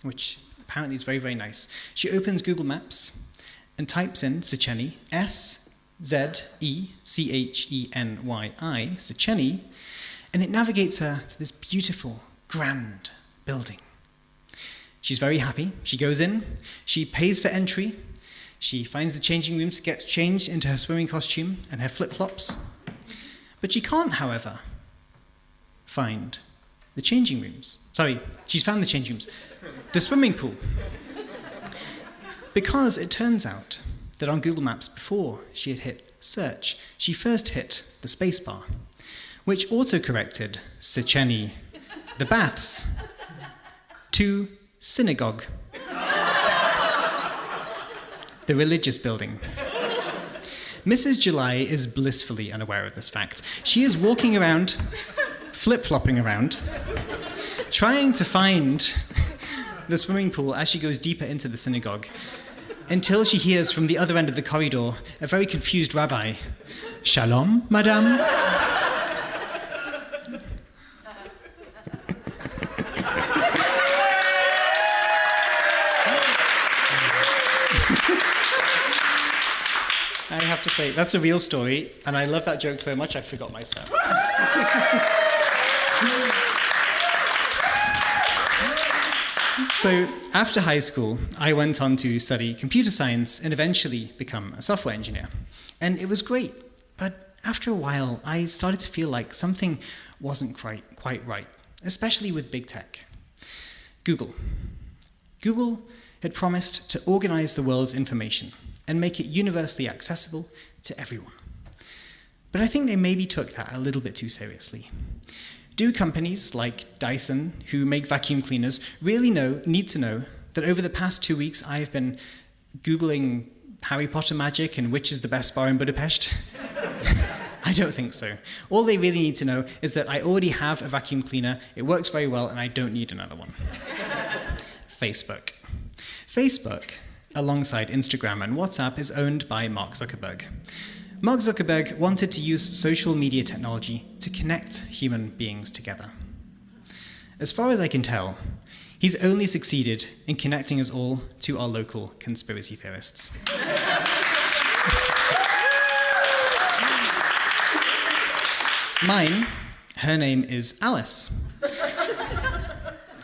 which apparently is very, very nice. She opens Google Maps and types in Széchenyi, S-Z-E-C-H-E-N-Y-I, Széchenyi, and it navigates her to this beautiful, grand building. She's very happy. She goes in, she pays for entry, she finds the changing rooms, gets changed into her swimming costume and her flip-flops. But she can't, however, find the changing rooms. Sorry, she's found the changing rooms. The swimming pool. Because it turns out that on Google Maps, before she had hit search, she first hit the spacebar, which auto-corrected Széchenyi, the baths, to synagogue, the religious building. Mrs. July is blissfully unaware of this fact. She is walking around, flip-flopping around, trying to find the swimming pool as she goes deeper into the synagogue, until she hears from the other end of the corridor a very confused rabbi, "Shalom, madame?" I have to say, that's a real story, and I love that joke so much I forgot myself. So, after high school, I went on to study computer science and eventually become a software engineer. And it was great, but after a while, I started to feel like something wasn't quite right, especially with big tech. Google. Google had promised to organize the world's information and make it universally accessible to everyone. But I think they maybe took that a little bit too seriously. Do companies like Dyson, who make vacuum cleaners, really need to know that over the past 2 weeks I've been Googling Harry Potter magic and which is the best bar in Budapest? I don't think so. All they really need to know is that I already have a vacuum cleaner, it works very well, and I don't need another one. Facebook. Facebook, alongside Instagram and WhatsApp, is owned by Mark Zuckerberg. Mark Zuckerberg wanted to use social media technology to connect human beings together. As far as I can tell, he's only succeeded in connecting us all to our local conspiracy theorists. Mine, her name is Alice.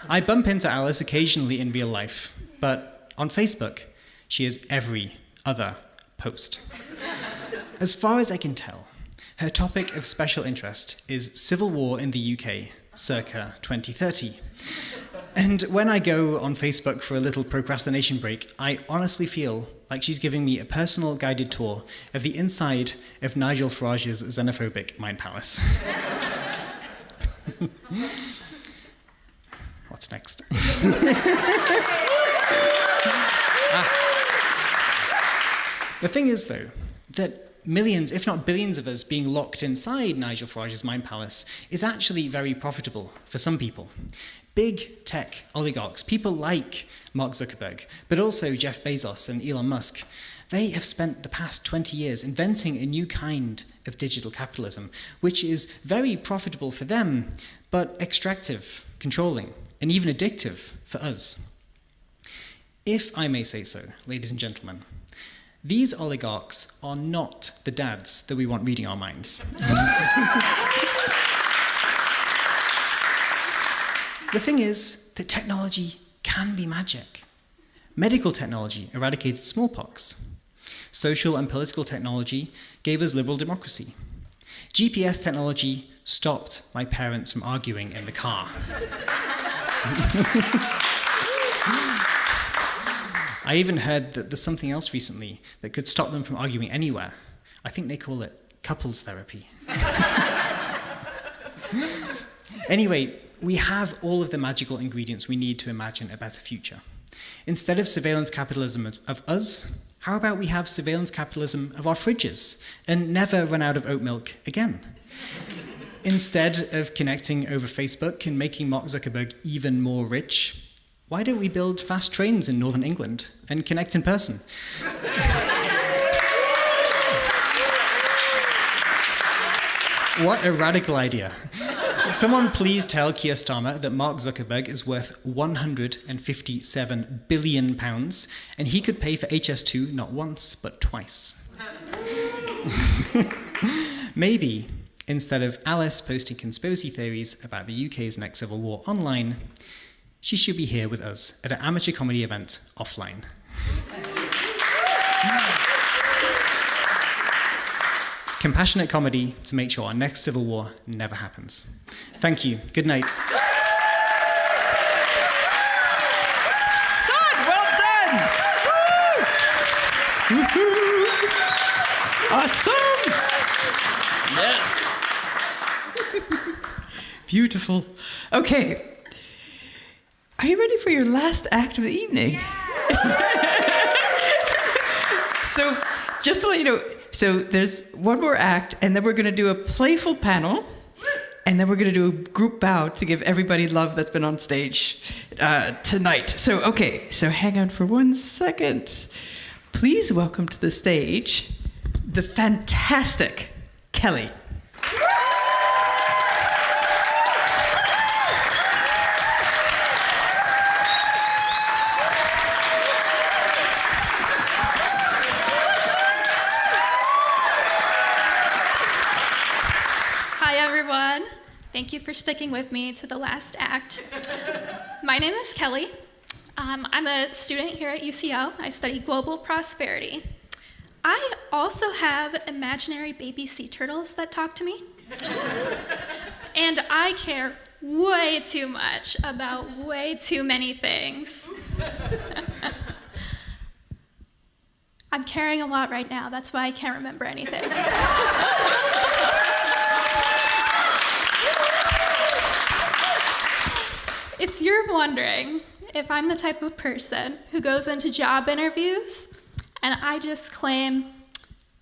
I bump into Alice occasionally in real life, but on Facebook, she is every other post. As far as I can tell, her topic of special interest is civil war in the UK, circa 2030. And when I go on Facebook for a little procrastination break, I honestly feel like she's giving me a personal guided tour of the inside of Nigel Farage's xenophobic mind palace. What's next? The thing is, though, that millions, if not billions of us being locked inside Nigel Farage's mind palace is actually very profitable for some people. Big tech oligarchs, people like Mark Zuckerberg, but also Jeff Bezos and Elon Musk, they have spent the past 20 years inventing a new kind of digital capitalism, which is very profitable for them, but extractive, controlling, and even addictive for us. If I may say so, ladies and gentlemen, these oligarchs are not the dads that we want reading our minds. The thing is that technology can be magic. Medical technology eradicated smallpox. Social and political technology gave us liberal democracy. GPS technology stopped my parents from arguing in the car. I even heard that there's something else recently that could stop them from arguing anywhere. I think they call it couples therapy. Anyway, we have all of the magical ingredients we need to imagine a better future. Instead of surveillance capitalism of us, how about we have surveillance capitalism of our fridges and never run out of oat milk again? Instead of connecting over Facebook and making Mark Zuckerberg even more rich, why don't we build fast trains in Northern England and connect in person? What a radical idea. Someone please tell Keir Starmer that Mark Zuckerberg is worth £157 billion, and he could pay for HS2 not once, but twice. Maybe, instead of Alice posting conspiracy theories about the UK's next civil war online, she should be here with us at an amateur comedy event offline. Compassionate comedy to make sure our next civil war never happens. Thank you. Good night. Done! Well done! Woo! Woo-hoo! Awesome! Yes! Beautiful. Okay. Are you ready for your last act of the evening? So, just to let you know, so there's one more act, and then we're going to do a playful panel, and then we're going to do a group bow to give everybody love that's been on stage tonight. So, okay, so hang on for 1 second. Please welcome to the stage the fantastic Kelly. Thank you for sticking with me to the last act. My name is Kelly. I'm a student here at UCL. I study global prosperity. I also have imaginary baby sea turtles that talk to me. And I care way too much about way too many things. I'm caring a lot right now. That's why I can't remember anything. If you're wondering if I'm the type of person who goes into job interviews and I just claim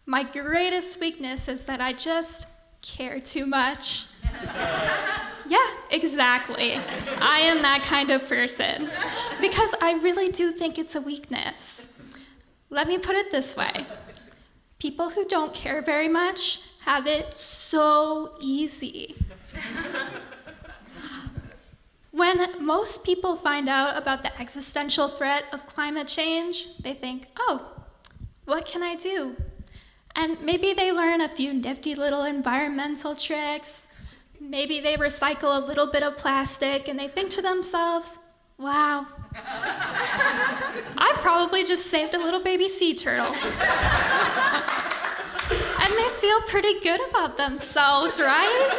my greatest weakness is that I just care too much. Yeah, exactly. I am that kind of person because I really do think it's a weakness. Let me put it this way. People who don't care very much have it so easy. When most people find out about the existential threat of climate change, they think, oh, what can I do? And maybe they learn a few nifty little environmental tricks. Maybe they recycle a little bit of plastic and they think to themselves, wow, I probably just saved a little baby sea turtle. And they feel pretty good about themselves, right?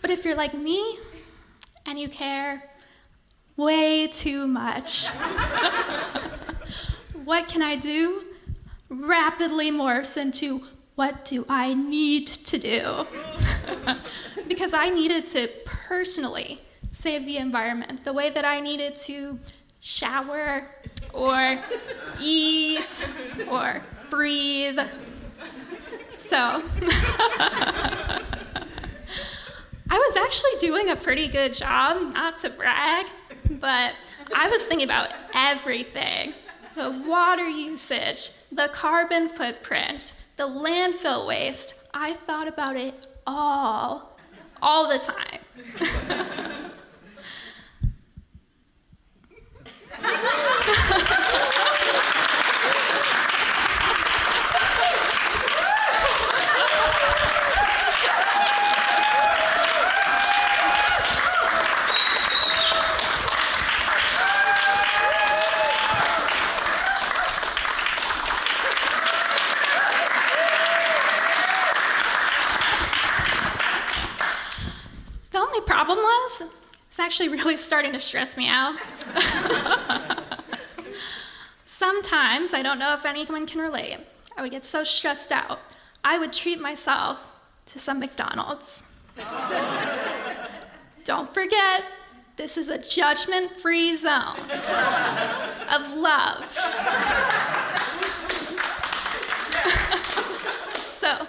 But if you're like me, and you care way too much. What can I do? Rapidly morphs into what do I need to do? Because I needed to personally save the environment the way that I needed to shower or eat or breathe. So I was actually doing a pretty good job, not to brag, but I was thinking about everything. The water usage, the carbon footprint, the landfill waste. I thought about it all the time. Problem was, it was actually really starting to stress me out. Sometimes, I don't know if anyone can relate, I would get so stressed out, I would treat myself to some McDonald's. Don't forget, this is a judgment-free zone of love. So,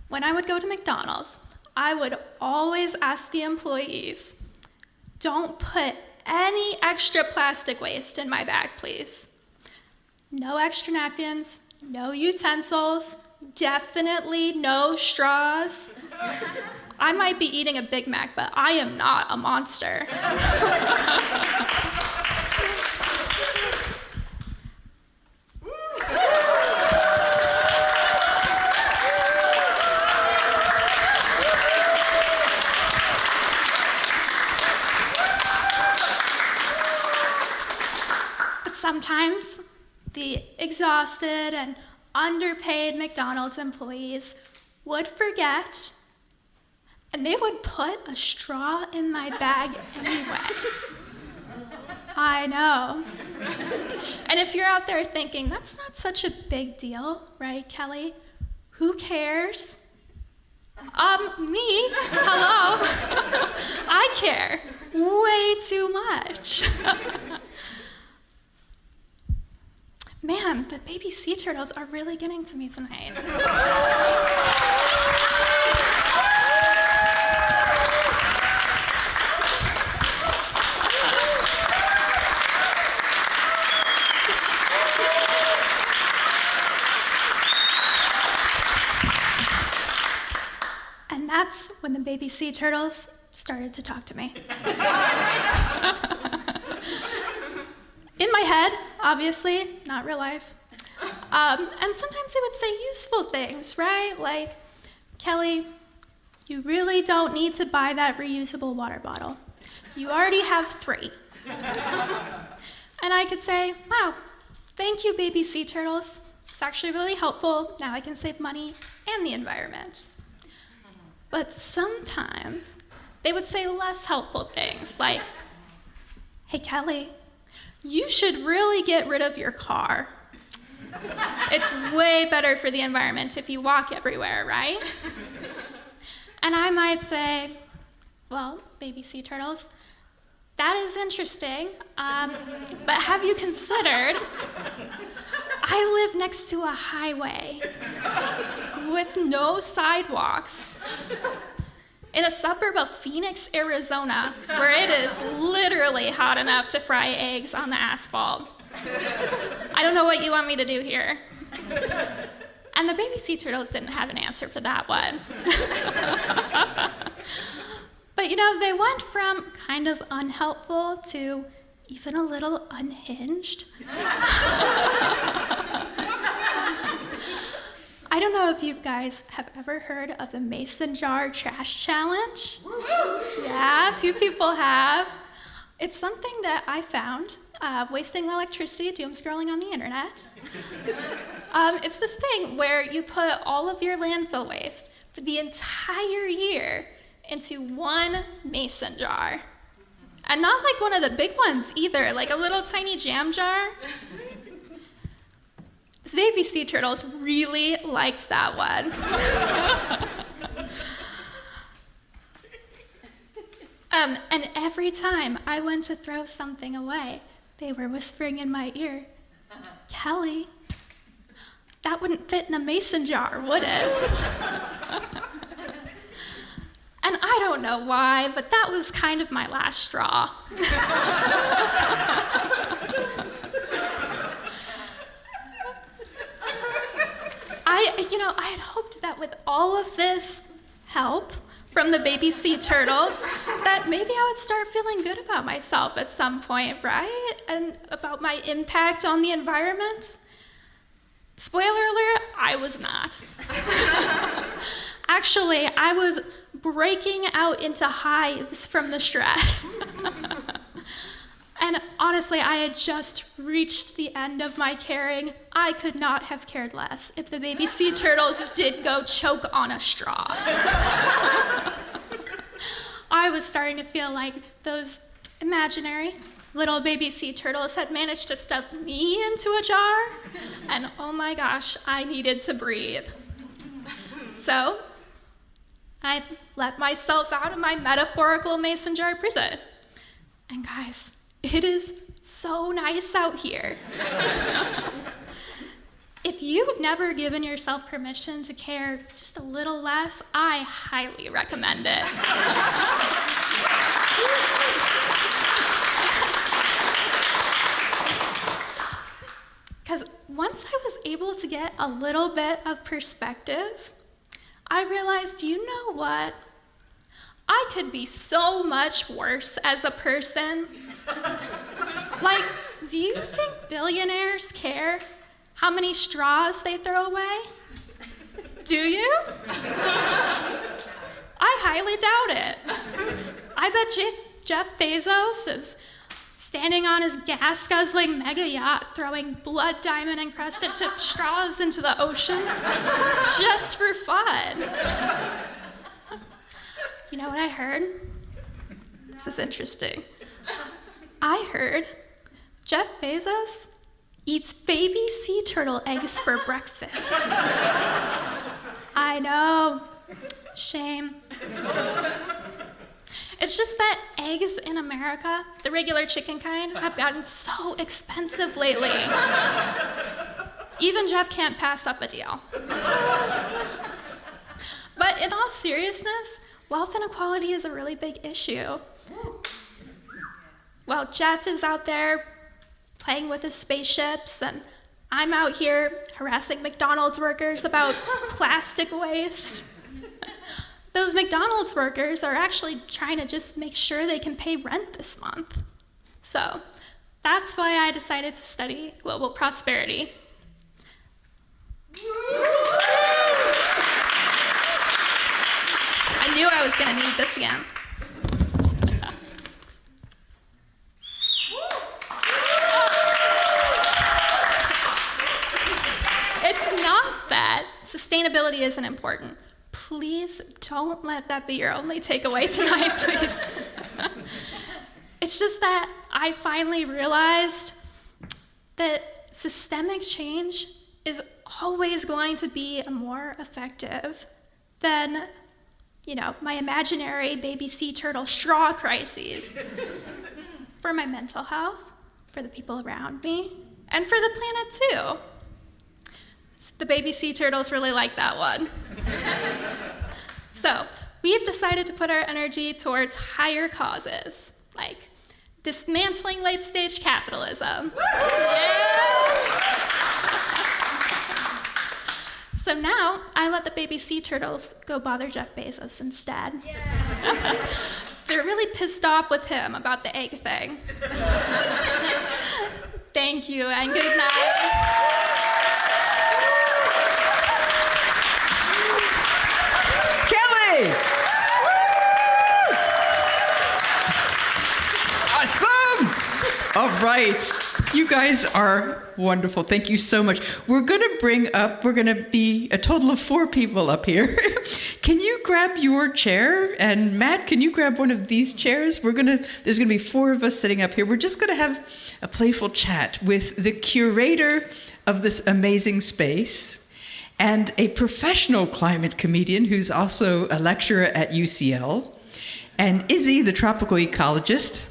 when I would go to McDonald's, I would always ask the employees, don't put any extra plastic waste in my bag, please. No extra napkins, no utensils, definitely no straws. I might be eating a Big Mac, but I am not a monster. But sometimes the exhausted and underpaid McDonald's employees would forget, and they would put a straw in my bag anyway. I know. And if you're out there thinking, that's not such a big deal, right, Kelly? Who cares? Me? Hello? I care way too much. Man, the baby sea turtles are really getting to me tonight. And that's when the baby sea turtles started to talk to me. In my head, obviously, not real life. And sometimes they would say useful things, right? Like, Kelly, you really don't need to buy that reusable water bottle. You already have 3. And I could say, wow, thank you, baby sea turtles. It's actually really helpful. Now I can save money and the environment. But sometimes they would say less helpful things like, hey, Kelly, you should really get rid of your car. It's way better for the environment if you walk everywhere, right? And I might say, well, baby sea turtles, that is interesting, but have you considered, I live next to a highway with no sidewalks in a suburb of Phoenix, Arizona, where it is literally hot enough to fry eggs on the asphalt. I don't know what you want me to do here. And the baby sea turtles didn't have an answer for that one. But you know, they went from kind of unhelpful to even a little unhinged. I don't know if you guys have ever heard of the Mason Jar Trash Challenge. Yeah, a few people have. It's something that I found wasting electricity, doom scrolling on the internet. It's this thing where you put all of your landfill waste for the entire year into one mason jar. And not like one of the big ones either, like a little tiny jam jar. The baby sea turtles really liked that one. And every time I went to throw something away, they were whispering in my ear, Kelly, that wouldn't fit in a mason jar, would it? And I don't know why, but that was kind of my last straw. I had hoped that with all of this help from the baby sea turtles, that maybe I would start feeling good about myself at some point, right? And about my impact on the environment. Spoiler alert, I was not. Actually, I was breaking out into hives from the stress. And honestly, I had just reached the end of my caring. I could not have cared less if the baby sea turtles did go choke on a straw. I was starting to feel like those imaginary little baby sea turtles had managed to stuff me into a jar, and oh my gosh, I needed to breathe. So, I let myself out of my metaphorical mason jar prison. And guys, it is so nice out here. If you've never given yourself permission to care just a little less, I highly recommend it. Because once I was able to get a little bit of perspective, I realized, you know what? I could be so much worse as a person. Like, do you think billionaires care how many straws they throw away? Do you? I highly doubt it. I bet Jeff Bezos is standing on his gas-guzzling mega yacht throwing blood diamond encrusted straws into the ocean just for fun. You know what I heard? This is interesting. I heard Jeff Bezos eats baby sea turtle eggs for breakfast. I know. Shame. It's just that eggs in America, the regular chicken kind, have gotten so expensive lately. Even Jeff can't pass up a deal. But in all seriousness, wealth inequality is a really big issue. Well, Jeff is out there playing with his spaceships, and I'm out here harassing McDonald's workers about plastic waste. Those McDonald's workers are actually trying to just make sure they can pay rent this month. So that's why I decided to study global prosperity. I knew I was going to need this again. It's not that sustainability isn't important. Please don't let that be your only takeaway tonight, please. It's just that I finally realized that systemic change is always going to be more effective than, my imaginary baby sea turtle straw crises. For my mental health, for the people around me, and for the planet too. The baby sea turtles really like that one. So, we've decided to put our energy towards higher causes, like dismantling late-stage capitalism. Yeah. So now, I let the baby sea turtles go bother Jeff Bezos instead. Yeah. They're really pissed off with him about the egg thing. Thank you, and good night. Awesome! All right. You guys are wonderful. Thank you so much. We're going to be a total of 4 people up here. Can you grab your chair? And Matt, can you grab one of these chairs? There's going to be 4 of us sitting up here. We're just going to have a playful chat with the curator of this amazing space and a professional climate comedian who's also a lecturer at UCL, and Izzy, the tropical ecologist,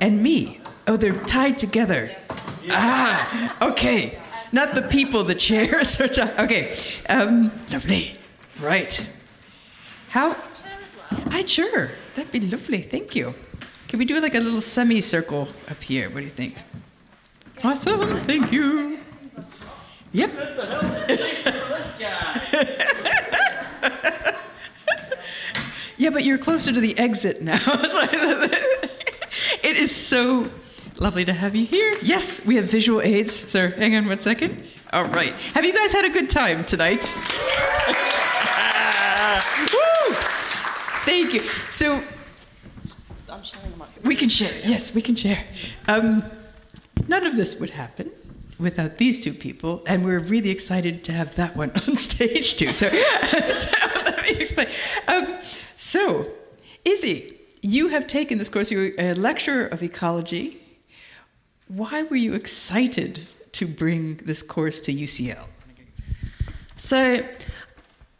and me. Oh, they're tied together. Yes. Okay. Not the people, the chairs are tied. Okay. Lovely. Right. How? Sure. That'd be lovely. Thank you. Can we do like a little semicircle up here? What do you think? Awesome. Thank you. Yep. Yeah, but you're closer to the exit now. It is so lovely to have you here. Yes, we have visual aids. Sir, hang on one second. All right. Have you guys had a good time tonight? Woo! Thank you. So, I'm sharing my... We can share. Yes, we can share. None of this would happen without these 2 people, and we're really excited to have that one on stage too. So let me explain. So, Izzy, you have taken this course. You're a lecturer of ecology. Why were you excited to bring this course to UCL? So,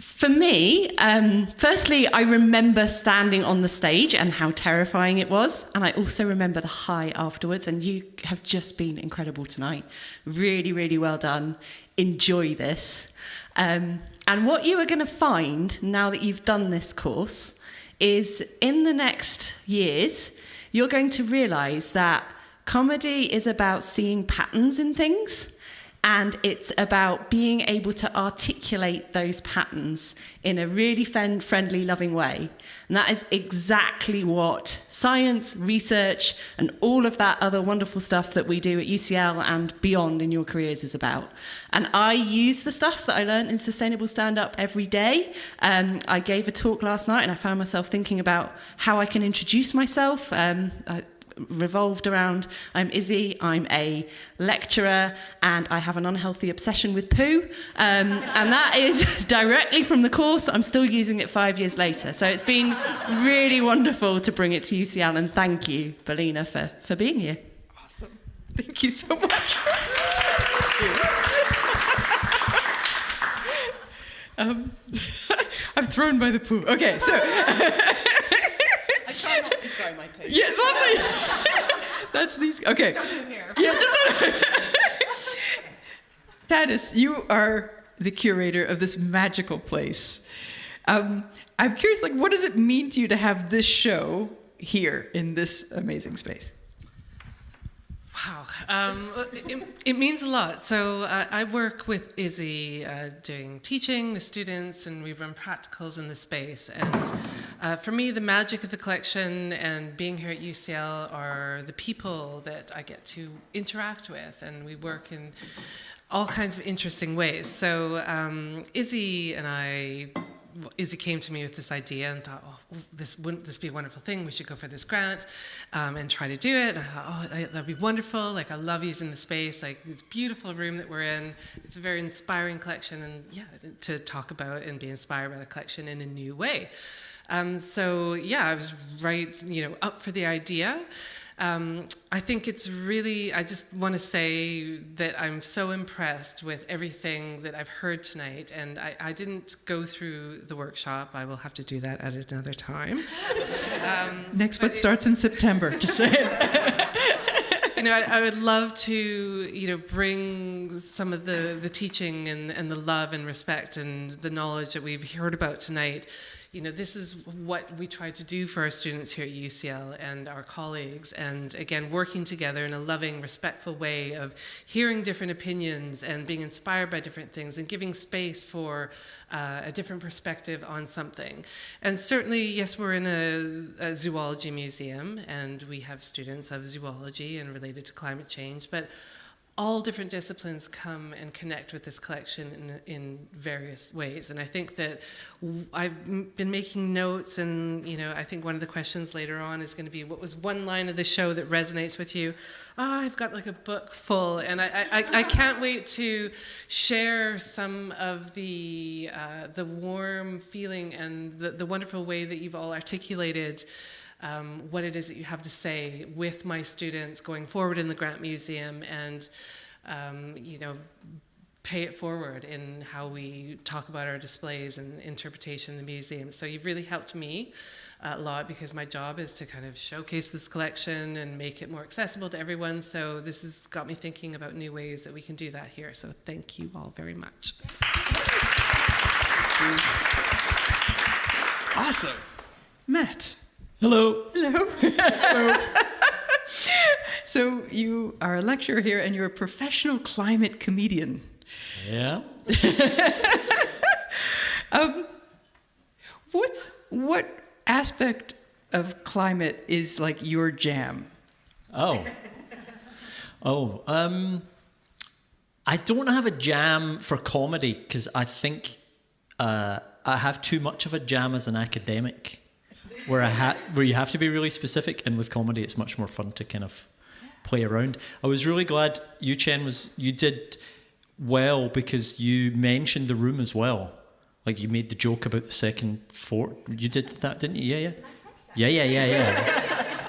For me, firstly, I remember standing on the stage and how terrifying it was. And I also remember the high afterwards. And you have just been incredible tonight. Really, really well done. Enjoy this. And what you are going to find now that you've done this course is in the next years, you're going to realise that comedy is about seeing patterns in things. And it's about being able to articulate those patterns in a really friendly, loving way. And that is exactly what science, research, and all of that other wonderful stuff that we do at UCL and beyond in your careers is about. And I use the stuff that I learned in Sustainable Stand-Up every day. I gave a talk last night and I found myself thinking about how I can introduce myself. Revolved around, I'm Izzy, I'm a lecturer, and I have an unhealthy obsession with poo. And that is directly from the course. I'm still using it 5 years later. So it's been really wonderful to bring it to UCL, and thank you, Belina, for being here. Awesome. Thank you so much. I'm thrown by the poo. Okay, so... I try not to throw my poo. Yeah, lovely. That's these. Okay. Jump in here. Yeah, just Tanis, you are the curator of this magical place. I'm curious, like, what does it mean to you to have this show here in this amazing space? Wow, it means a lot. So I work with Izzy doing teaching with students, and we run practicals in the space. And for me, the magic of the collection and being here at UCL are the people that I get to interact with, and we work in all kinds of interesting ways. So Izzy came to me with this idea and thought, oh, wouldn't this be a wonderful thing? We should go for this grant and try to do it. And I thought, oh, that'd be wonderful. Like, I love using the space. Like, this beautiful room that we're in. It's a very inspiring collection, and yeah, to talk about and be inspired by the collection in a new way. So yeah, I was right, up for the idea. I think it's really, I just want to say that I'm so impressed with everything that I've heard tonight, and I didn't go through the workshop. I will have to do that at another time. Next foot starts in September, just saying. I would love to, bring some of the teaching and the love and respect and the knowledge that we've heard about tonight. This is what we try to do for our students here at UCL and our colleagues. And again, working together in a loving, respectful way of hearing different opinions and being inspired by different things and giving space for a different perspective on something. And certainly, yes, we're in a zoology museum, and we have students of zoology and related to climate change, but all different disciplines come and connect with this collection in various ways. And I think that I've been making notes, and I think one of the questions later on is going to be, what was one line of the show that resonates with you? I've got like a book full, and I can't wait to share some of the warm feeling and the wonderful way that you've all articulated what it is that you have to say with my students going forward in the Grant Museum, and pay it forward in how we talk about our displays and interpretation in the museum. So you've really helped me a lot, because my job is to kind of showcase this collection and make it more accessible to everyone. So this has got me thinking about new ways that we can do that here. So thank you all very much. Awesome. Matt. Hello. Hello. Hello. So you are a lecturer here, and you're a professional climate comedian. Yeah. What aspect of climate is like your jam? I don't have a jam for comedy, because I think I have too much of a jam as an academic, where you have to be really specific, and with comedy it's much more fun to kind of play around. I was really glad you did well, because you mentioned the room as well. Like, you made the joke about the second fort. You did that, didn't you? Yeah.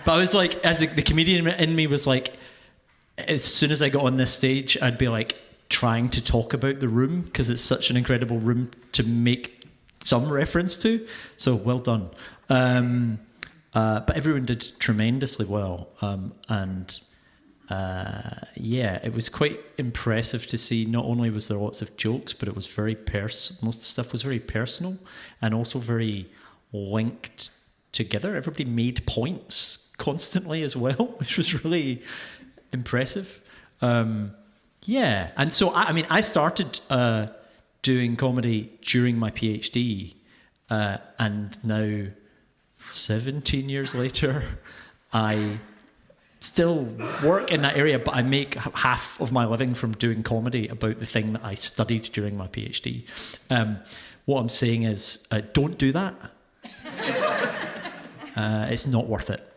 But I was like, as the comedian in me was like, as soon as I got on this stage, I'd be like trying to talk about the room, because it's such an incredible room to make some reference to. So well done. But everyone did tremendously well. Yeah, it was quite impressive to see. Not only was there lots of jokes, but it was very most of the stuff was very personal and also very linked together. Everybody made points constantly as well, which was really impressive. Yeah, and so I started doing comedy during my PhD, and now 17 years later, I still work in that area, but I make half of my living from doing comedy about the thing that I studied during my PhD. What I'm saying is, don't do that. It's not worth it.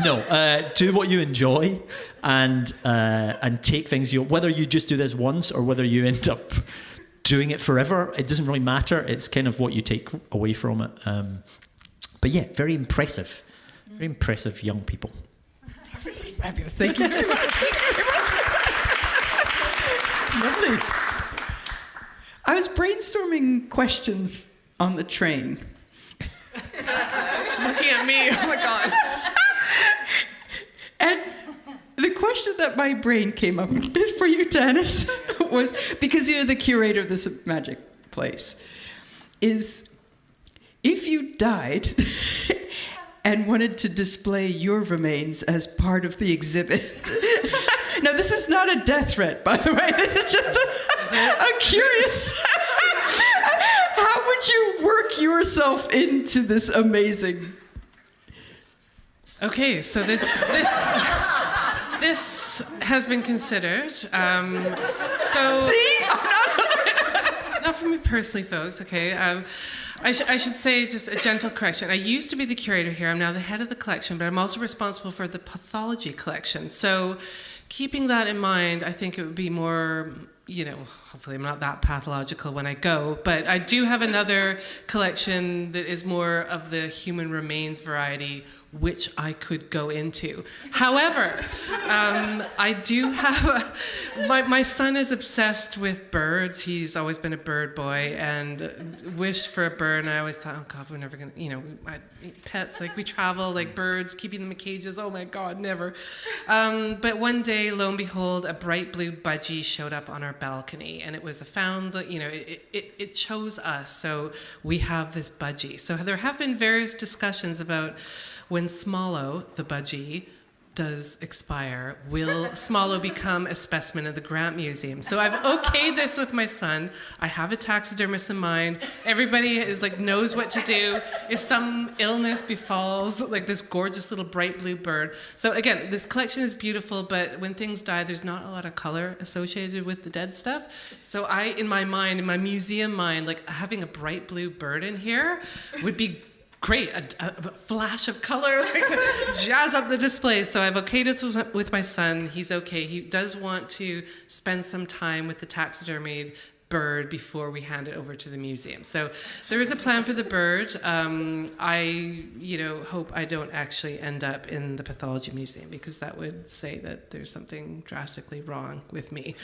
No, do what you enjoy, and take things whether you just do this once or whether you end up doing it forever. It doesn't really matter. It's kind of what you take away from it. But yeah, very impressive young people. Fabulous. Thank you very much. Lovely. I was brainstorming questions on the train. She's looking at me. Oh my God. And the question that my brain came up with for you, Dennis, was, because you're the curator of this magic place, is if you died and wanted to display your remains as part of the exhibit. Now, this is not a death threat, by the way. This is just a curious... How would you work yourself into this amazing... Okay, so this has been considered. So See? Not for me personally, folks. Okay. I should say just a gentle correction. I used to be the curator here. I'm now the head of the collection, but I'm also responsible for the pathology collection. So keeping that in mind, I think it would be more, hopefully I'm not that pathological when I go, but I do have another collection that is more of the human remains variety, which I could go into. However, I do have, my son is obsessed with birds. He's always been a bird boy and wished for a bird. And I always thought, oh God, we're never gonna, pets, like we travel, like birds, keeping them in cages. Oh my God, never. But one day, lo and behold, a bright blue budgie showed up on our balcony, and it was a found, it chose us. So we have this budgie. So there have been various discussions about when Smollow, the budgie, does expire, will Smollow become a specimen of the Grant Museum? So I've okayed this with my son. I have a taxidermist in mind. Everybody is knows what to do if some illness befalls this gorgeous little bright blue bird. So again, this collection is beautiful, but when things die, there's not a lot of color associated with the dead stuff. So in my museum mind, having a bright blue bird in here would be great, a flash of color, to jazz up the display. So I've okayed it with my son. He's okay. He does want to spend some time with the taxidermied bird before we hand it over to the museum. So there is a plan for the bird. I hope I don't actually end up in the pathology museum, because that would say that there's something drastically wrong with me.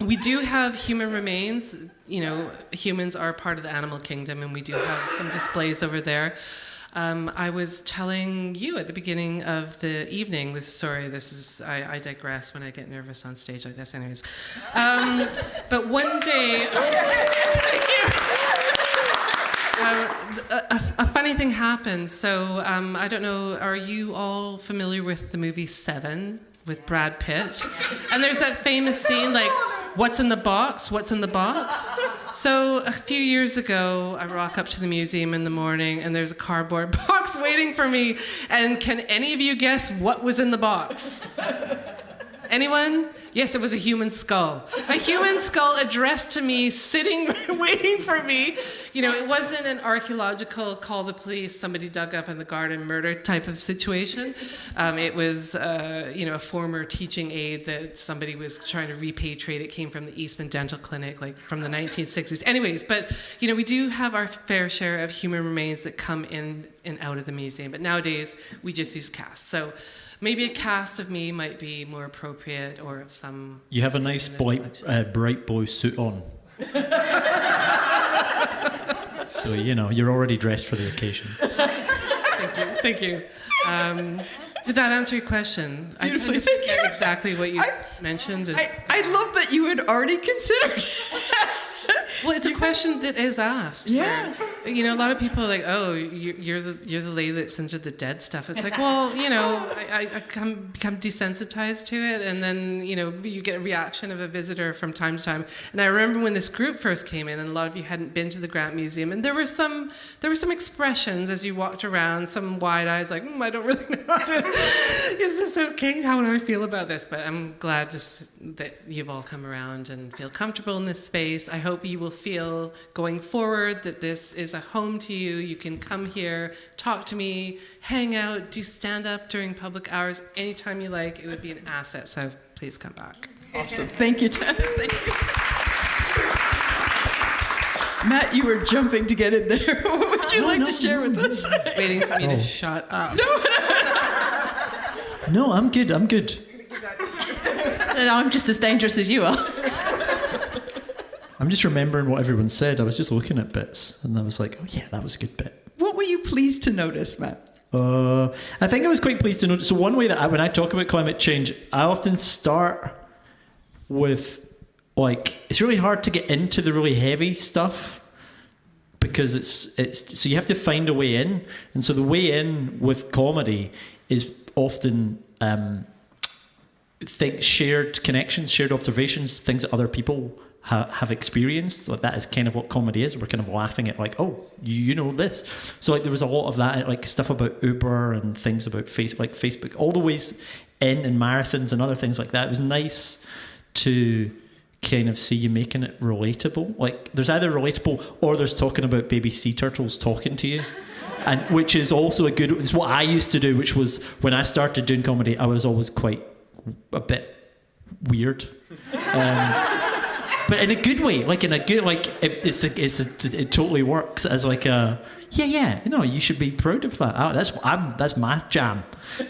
We do have human remains. Humans are part of the animal kingdom, and we do have some displays over there. I was telling you at the beginning of the evening, I digress when I get nervous on stage like this anyways. But one day, a funny thing happened. So I don't know, are you all familiar with the movie Seven with Brad Pitt? And there's that famous scene, what's in the box? What's in the box? So a few years ago, I rock up to the museum in the morning, and there's a cardboard box waiting for me. And can any of you guess what was in the box? Anyone? Yes, it was a human skull. A human skull addressed to me, sitting, waiting for me. It wasn't an archaeological call the police, somebody dug up in the garden murder type of situation. It was, a former teaching aid that somebody was trying to repatriate. It came from the Eastman Dental Clinic, from the 1960s. Anyways, but, we do have our fair share of human remains that come in and out of the museum. But nowadays, we just use casts. So maybe a cast of me might be more appropriate, or of some... You have a nice bright boy suit on. So, you're already dressed for the occasion. Thank you. Did that answer your question? Beautifully, I tend to forget exactly what you mentioned. I love that you had already considered. Well, it's a question that is asked. Yeah. Where, a lot of people are like, oh, you're the lady that's into the dead stuff. It's like, well, I become desensitized to it, and then you get a reaction of a visitor from time to time. And I remember when this group first came in, and a lot of you hadn't been to the Grant Museum, and there were some expressions as you walked around, some wide eyes, like, I don't really know how to. Is this okay? How do I feel about this? But I'm glad just that you've all come around and feel comfortable in this space. I hope you will feel going forward that this is a home to you. You can come here, talk to me, hang out, do stand up during public hours anytime you like. It would be an asset. So please come back. Awesome. Thank you, Janice. Thank you. Matt, you were jumping to get in there. What would you like to share with us? Waiting for me to shut up. No, I'm good. I'm just as dangerous as you are. I'm just remembering what everyone said. I was just looking at bits, and I was like, oh yeah, that was a good bit. What were you pleased to notice, Matt? I think I was quite pleased to notice. So one way that when I talk about climate change, I often start with, it's really hard to get into the really heavy stuff because it's so you have to find a way in. And so the way in with comedy is often shared connections, shared observations, things that other people have experienced. So that is kind of what comedy is. We're kind of laughing at oh, you know this. So there was a lot of that, stuff about Uber and things about Facebook, all the ways in and marathons and other things like that. It was nice to kind of see you making it relatable. There's either relatable or there's talking about baby sea turtles talking to you. And which is also it's what I used to do, which was when I started doing comedy, I was always quite a bit weird. But in a good way, in a good, it totally works as you should be proud of that. That's my jam.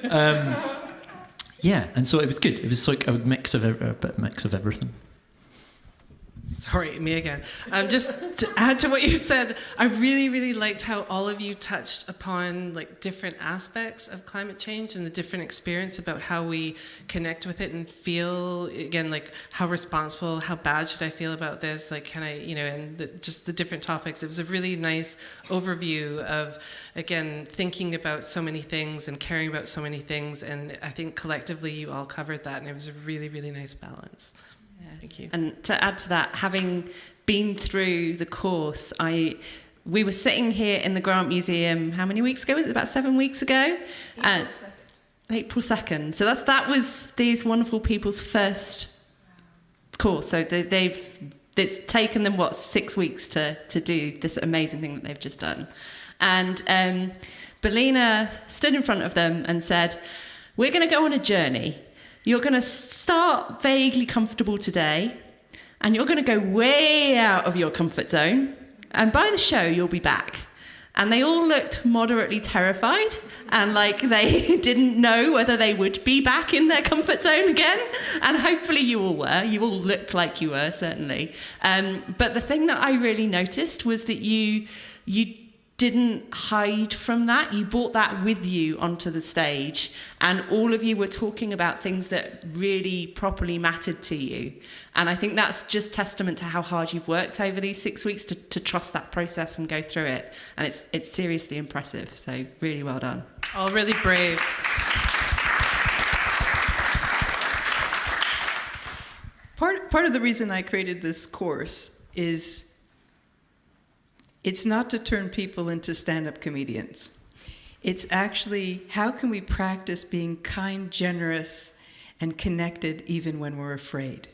And so it was good. It was a mix of everything. Sorry, me again. Just to add to what you said, I really, really liked how all of you touched upon different aspects of climate change and the different experience about how we connect with it and feel, again, how responsible, how bad should I feel about this? Can I, and just the different topics. It was a really nice overview of, again, thinking about so many things and caring about so many things. And I think collectively you all covered that, and it was a really, really nice balance. Thank you. And to add to that, having been through the course, we were sitting here in the Grant Museum, how many weeks ago? Was it about 7 weeks ago? April 2nd. So that was these wonderful people's first course. So it's taken them, 6 weeks to do this amazing thing that they've just done. And Belina stood in front of them and said, we're going to go on a journey. You're going to start vaguely comfortable today, and you're going to go way out of your comfort zone, and by the show, you'll be back. And they all looked moderately terrified, and they didn't know whether they would be back in their comfort zone again. And hopefully you all were. You all looked like you were, certainly. But the thing that I really noticed was that you didn't hide from that. You brought that with you onto the stage, and all of you were talking about things that really properly mattered to you. And I think that's just testament to how hard you've worked over these 6 weeks to trust that process and go through it. And it's seriously impressive. So really well done. All really brave. Part of the reason I created this course is it's not to turn people into stand-up comedians. It's actually, how can we practice being kind, generous, and connected even when we're afraid?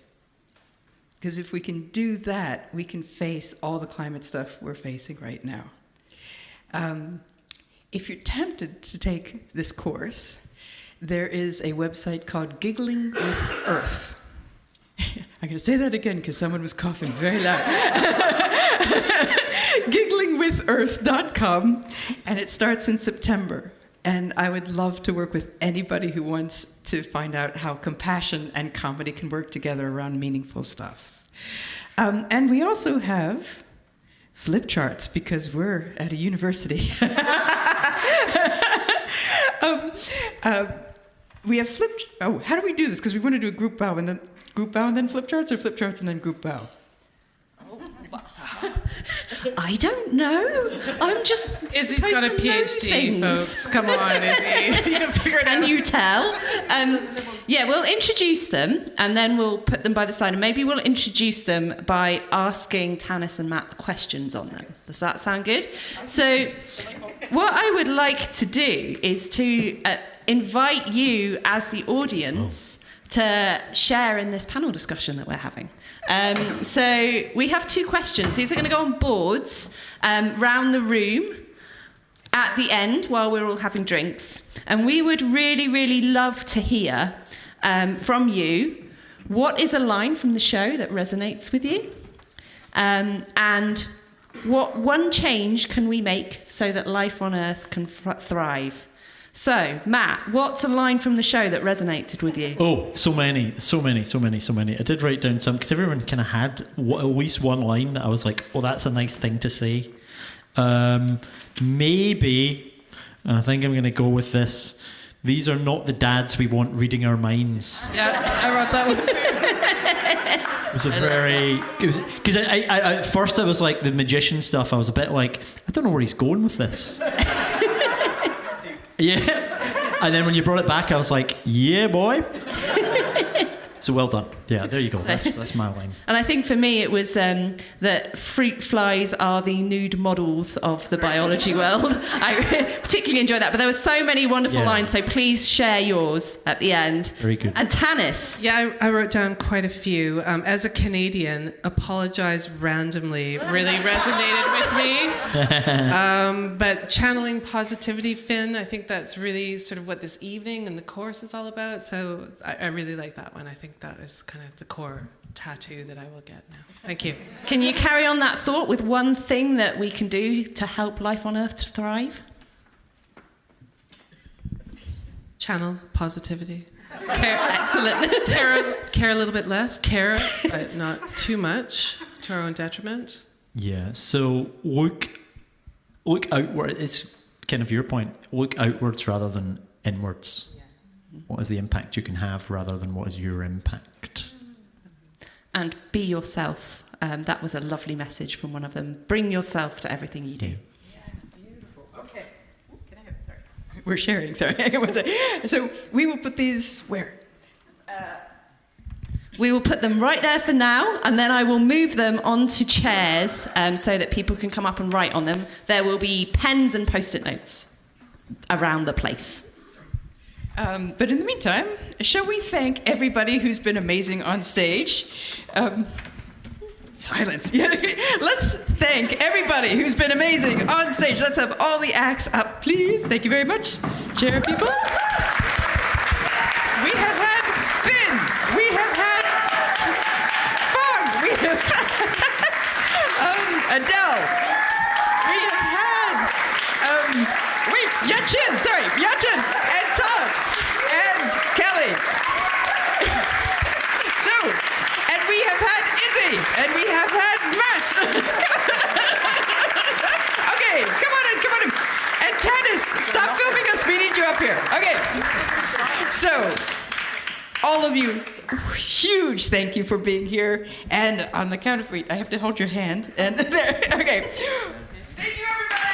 Because if we can do that, we can face all the climate stuff we're facing right now. If you're tempted to take this course, there is a website called Giggling with Earth. I'm going to say that again because someone was coughing very loud. Gigglingwithearth.com, and it starts in September. And I would love to work with anybody who wants to find out how compassion and comedy can work together around meaningful stuff. And we also have flip charts because we're at a university. We have flip. Oh, how do we do this? Because we want to do a group bow and then flip charts, or flip charts and then group bow. I don't know. I'm just. Izzy's got a PhD, folks. Come on, Izzy. You can figure it out. And you tell. Yeah, we'll introduce them and then we'll put them by the side. And maybe we'll introduce them by asking Tanis and Matt questions on them. Does that sound good? So, what I would like to do is to invite you as the audience to share in this panel discussion that we're having. So we have 2 questions. These are going to go on boards round the room at the end while we're all having drinks. And we would really, really love to hear from you what is a line from the show that resonates with you, and what one change can we make so that life on Earth can thrive. So, Matt, what's a line from the show that resonated with you? Oh, so many. I did write down some, because everyone kind of had at least one line that I was like, oh, that's a nice thing to say. Maybe, and I think I'm going to go with this, these are not the dads we want reading our minds. Yeah, I wrote that one too. It was a very... Because I at first I was like, the magician stuff, I was a bit like, I don't know where he's going with this. Yeah. And then when you brought it back, I was like, yeah, boy. So well done. Yeah, there you go. That's my line. And I think for me it was that fruit flies are the nude models of the biology world. I particularly enjoyed that. But there were so many wonderful lines, so please share yours at the end. Very good. And Tanis. Yeah, I wrote down quite a few. As a Canadian, apologize randomly really resonated with me. But channeling positivity, Finn, I think that's really sort of what this evening and the course is all about. So I really like that one. I think that is kind of the core tattoo that I will get now. Thank you. Can you carry on that thought with one thing that we can do to help life on Earth to thrive? Channel positivity. Excellent. Care a little bit less. Care, but not too much to our own detriment. Yeah, so look outward. It's kind of your point. Look outwards rather than inwards. What is the impact you can have rather than what is your impact? And be yourself. That was a lovely message from one of them. Bring yourself to everything you do. Yeah, beautiful. Okay. Can I have it? Sorry. We're sharing, sorry. So we will put these where? We will put them right there for now, and then I will move them onto chairs so that people can come up and write on them. There will be pens and post-it notes around the place. But in the meantime, shall we thank everybody who's been amazing on stage? Silence. Let's thank everybody who's been amazing on stage. Let's have all the acts up, please. Thank you very much. Chair people. We have had Finn. We have had Fong. We have had Adele. We have had Yachin, and Tom, and Kelly. So, and we have had Izzy, and we have had Matt. Okay, come on in. And Tanis, stop filming us, we need you up here. Okay, so, all of you, huge thank you for being here, and on the count of 3, I have to hold your hand, and there, okay. Thank you, everybody!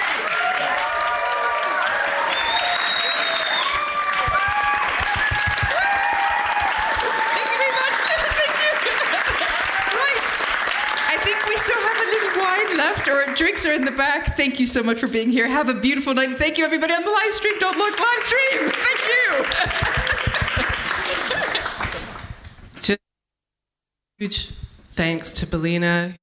Left or drinks are in the back. Thank you so much for being here. Have a beautiful night. And thank you, everybody on the live stream. Don't look, live stream. Thank you. Just huge thanks to Belina.